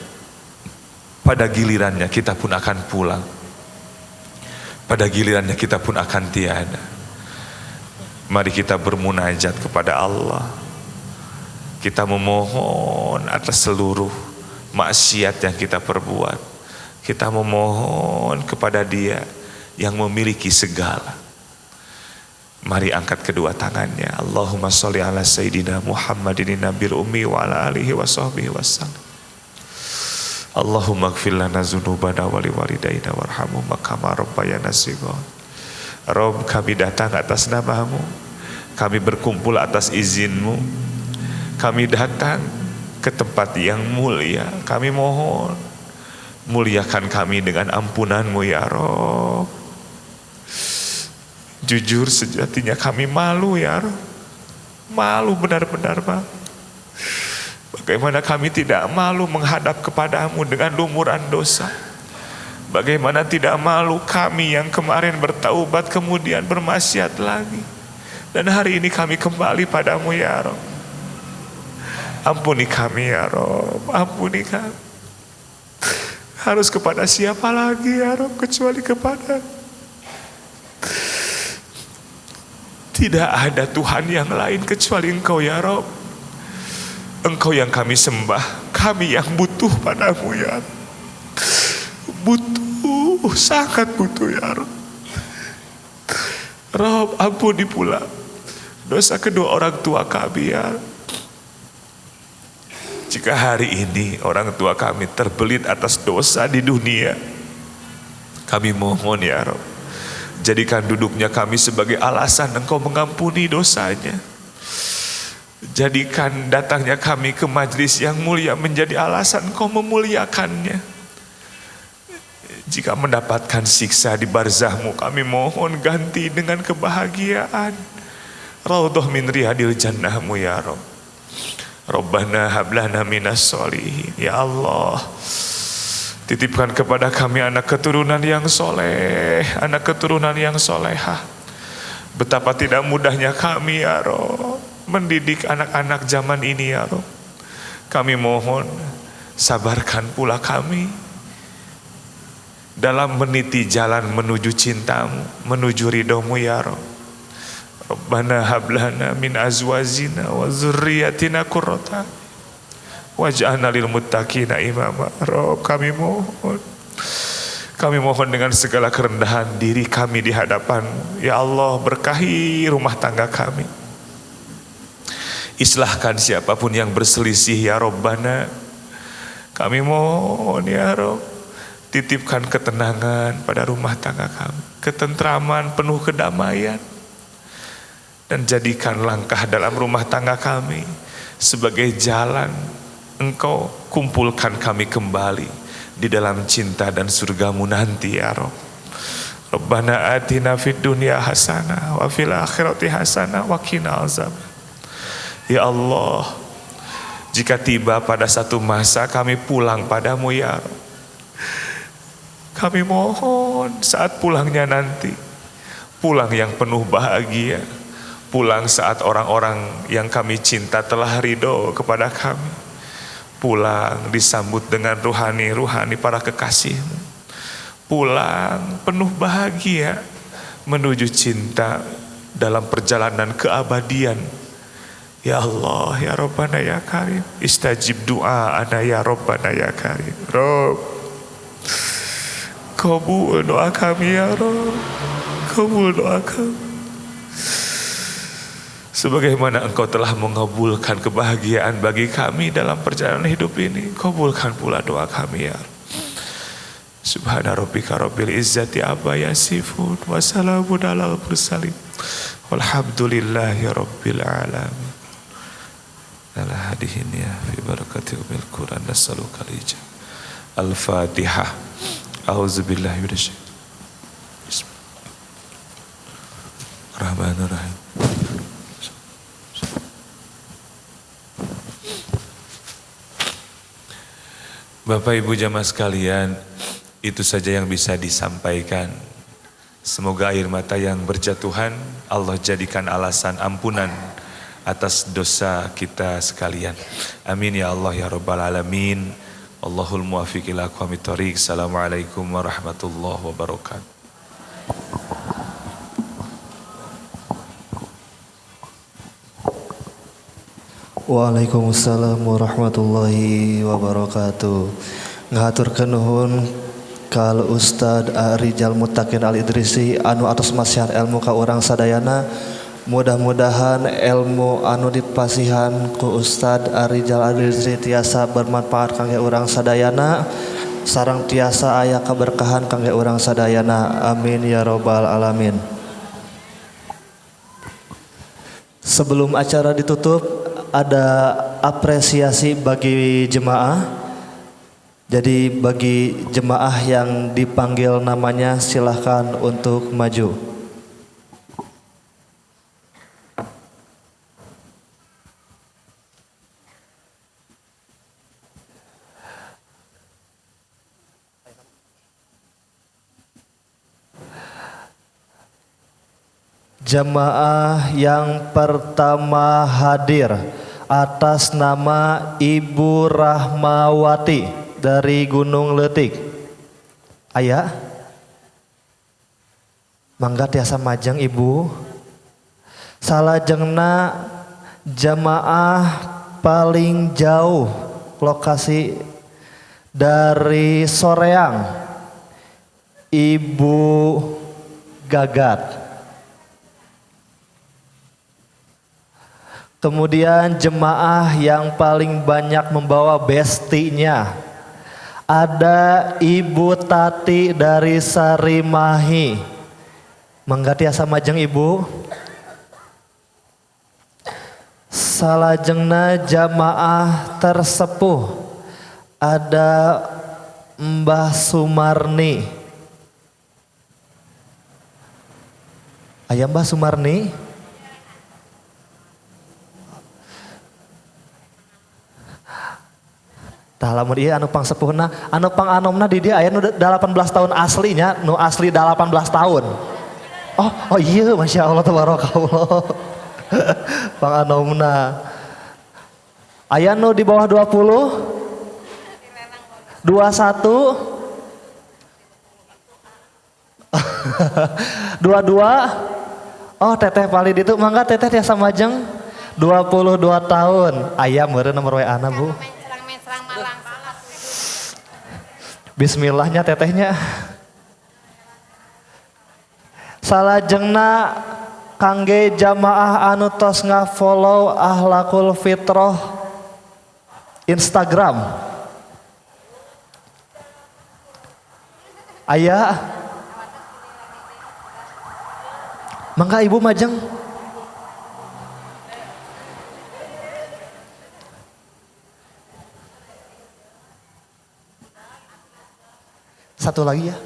Pada gilirannya kita pun akan pulang. Pada gilirannya kita pun akan tiada. Mari kita bermunajat kepada Allah. Kita memohon atas seluruh maksiat yang kita perbuat. Kita memohon kepada Dia yang memiliki segala. Mari angkat kedua tangannya. Allahumma sholli ala sayyidina Muhammadin nabil ummi wa ala alihi wa sahbihi wasallam. Allahumma ighfir lana dzunubana wa liwalidayna warhamhuma kama rabbayana shighar. Rabb, kami datang atas nama-Mu. Kami berkumpul atas izin-Mu. Kami datang ke tempat yang mulia. Kami mohon, muliakan kami dengan ampunan-Mu ya Rabb. Jujur sejatinya kami malu ya Rabb. Malu benar-benar Bang. Bagaimana kami tidak malu menghadap kepadamu dengan lumuran dosa. Bagaimana tidak malu kami yang kemarin bertaubat kemudian bermaksiat lagi. Dan hari ini kami kembali padamu ya Rabb. Ampuni kami ya Rabb. Ampuni kami. Harus kepada siapa lagi ya Rabb kecuali kepada. Tidak ada Tuhan yang lain kecuali Engkau ya Rabb. Engkau yang kami sembah. Kami yang butuh padamu ya Rabb. Butuh, sangat butuh ya Rabb. Rabb, ampuni pula dosa kedua orang tua kami ya Rabb. Jika hari ini orang tua kami terbelit atas dosa di dunia, kami mohon ya Rabb, jadikan duduknya kami sebagai alasan Engkau mengampuni dosanya. Jadikan datangnya kami ke majlis yang mulia menjadi alasan Engkau memuliakannya. Jika mendapatkan siksa di barzahmu, kami mohon ganti dengan kebahagiaan. Raudhah min riyadil jannahmu ya Rabb. Rabbana hablana minas sholihin. Ya Allah, titipkan kepada kami anak keturunan yang soleh, anak keturunan yang solehah. Betapa tidak mudahnya kami ya Rabb mendidik anak-anak zaman ini ya Rabb. Kami mohon sabarkan pula kami dalam meniti jalan menuju cintamu, menuju ridhomu ya Rabb. Rabbana hablana min azwajina wa dzurriyyatina qurrata waj'alna lil muttaqina imama. Rabb, kami mohon dengan segala kerendahan diri kami di hadapan-Mu ya Allah, berkahi rumah tangga kami. Islahkan siapapun yang berselisih ya Rabbana. Kami mohon ya Rabb, titipkan ketenangan pada rumah tangga kami, ketentraman penuh kedamaian. Dan jadikan langkah dalam rumah tangga kami sebagai jalan Engkau kumpulkan kami kembali di dalam cinta dan surga-Mu nanti ya Rabb. Rabbana atina fid dunya hasanah wa fil akhirati hasanah wa qina azab. Ya Allah, jika tiba pada satu masa kami pulang padamu ya Rabb, kami mohon saat pulangnya nanti, pulang yang penuh bahagia. Pulang saat orang-orang yang kami cinta telah ridho kepada kami. Pulang disambut dengan ruhani-ruhani para kekasih-Mu. Pulang penuh bahagia menuju cinta dalam perjalanan keabadian. Ya Allah, ya Rabbana ya Karim, istajib doa ana ya Rabbana ya Karim. Rabb, kabul doa kami ya Rabb, kabul doa kami. Sebagaimana Engkau telah mengabulkan kebahagiaan bagi kami dalam perjalanan hidup ini, kabulkan pula doa kami ya. Subhana rabbika rabbil izzati amma yasifun wa salamun alal mursalin walhamdulillahi rabbil alamin. Ala hadihin ya fi barakati umil Quran nasalukal ijab. Al-Fatihah. A'udzubillahi minasyaitonir Bismillahirrahmanirrahim. Bapak Ibu jamaah sekalian, itu saja yang bisa disampaikan. Semoga air mata yang berjatuhan Allah jadikan alasan ampunan atas dosa kita sekalian. Amin ya Allah ya Rabbal Alamin. Allahul muwafiq ila aqwamit thoriq. Assalamualaikum warahmatullahi wabarakatuh. Waalaikumsalam warahmatullahi wabarakatuh. Ngaturkeun nuhun kal Ustad Rijal Mutakin Al Idrisi anu atos masihan ilmu ka urang sadayana. Mudah-mudahan ilmu anu dipasihan ku Ustad Rijal Al Idrisi tiasa bermanfaat kangge urang sadayana sareng tiasa aya kaberkahan kangge urang sadayana. Amin ya rabbal alamin. Sebelum acara ditutup, ada apresiasi bagi jemaah. Jadi bagi jemaah yang dipanggil namanya silahkan untuk maju. Jemaah yang pertama hadir atas nama Ibu Rahmawati dari Gunung Letik. Aya? Mangga tiasa majeng Ibu. Salajengna jemaah paling jauh lokasi dari Soreang, Ibu Gagat. Kemudian jemaah yang paling banyak membawa bestinya ada Ibu Tati dari Sarimahi. Mangga tiasa majeng Ibu. Salajengna jamaah tersepuh ada Mbah Sumarni. Aya Mbah Sumarni? Tah lamun ieu anu pangsepuhna, anu panganomna di dia aya nu 18 tahun aslinya, nu asli 18 tahun. Oh iya, Masya Allah tabarakallah. Panganomna. Aya nu di bawah 20? 21? 22? Oh teteh palid itu, mangga teteh tiasa majeng 22 tahun. Aya meureun nomor WA-na Bu. Bismillahnya tetehnya. Salajengna kangge jamaah anu tos ngafollow Akhlakul Fitrah Instagram. Aya. Mangga Ibu majeng. Satu lagi ya.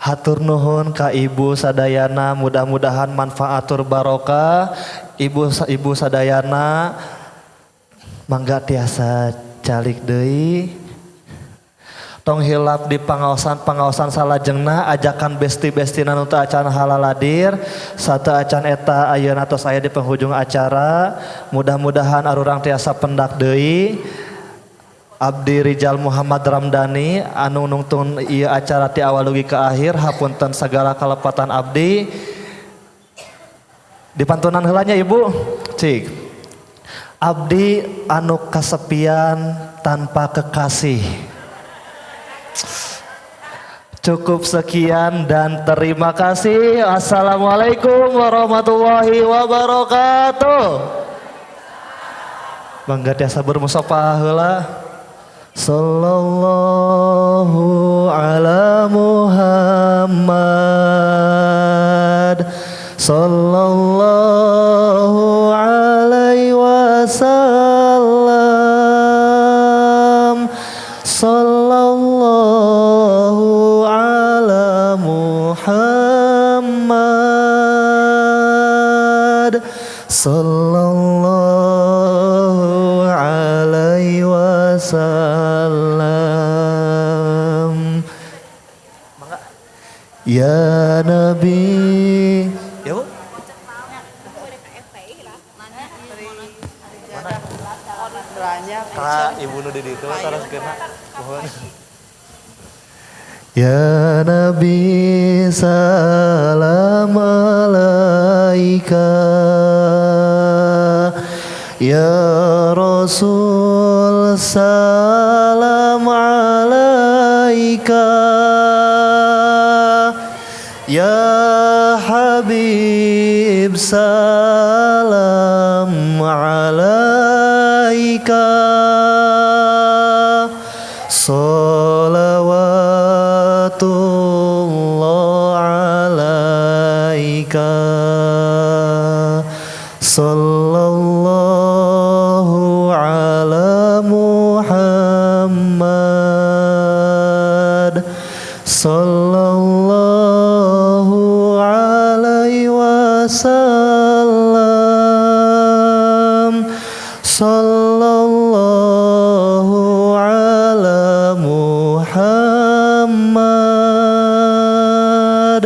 Hatur nuhun ka Ibu sadayana, mudah-mudahan manfaatur barokah. Ibu sadayana mangga tiasa calik deui. Tong hilap di pangaosan salajengna ajakan besti-besti nanu teu acan halaladir satu acan eta ayeuna tos aya di penghujung acara. Mudah-mudahan arurang tiasa pendak deui. Abdi Rijal Muhammad Ramdhani anu nungtun ieu acara ti awal dugi ke akhir, hapunten sagala kalepatan abdi. Dipantunan heulanya Ibu. Cik. Abdi anu kasepian tanpa kekasih. Cukup sekian dan terima kasih. Assalamualaikum warahmatullahi wabarakatuh. Mangga tiasa bermusafah heula. Sallallahu ala Muhammad. Sallallahu alaihi wasallam. Sallallahu ala Muhammad. Sallallahu alaihi wasallam. Ya Nabi. Ya Bu. Kak ibu nu di ditu terus kena. Ya Nabi salam alaika. Ya Rasul salam alaika. Ya Habib salam alaika. Salawatullah alaika. Sallallahu ala Muhammad. Sallallahu alaihi wasallam. Sallallahu ala Muhammad.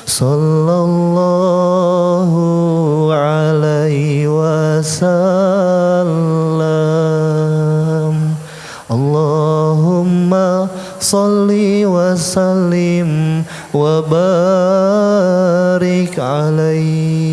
Sallallahu alaihi wasallam. Allahumma salli wa sallim wa barik alaihi.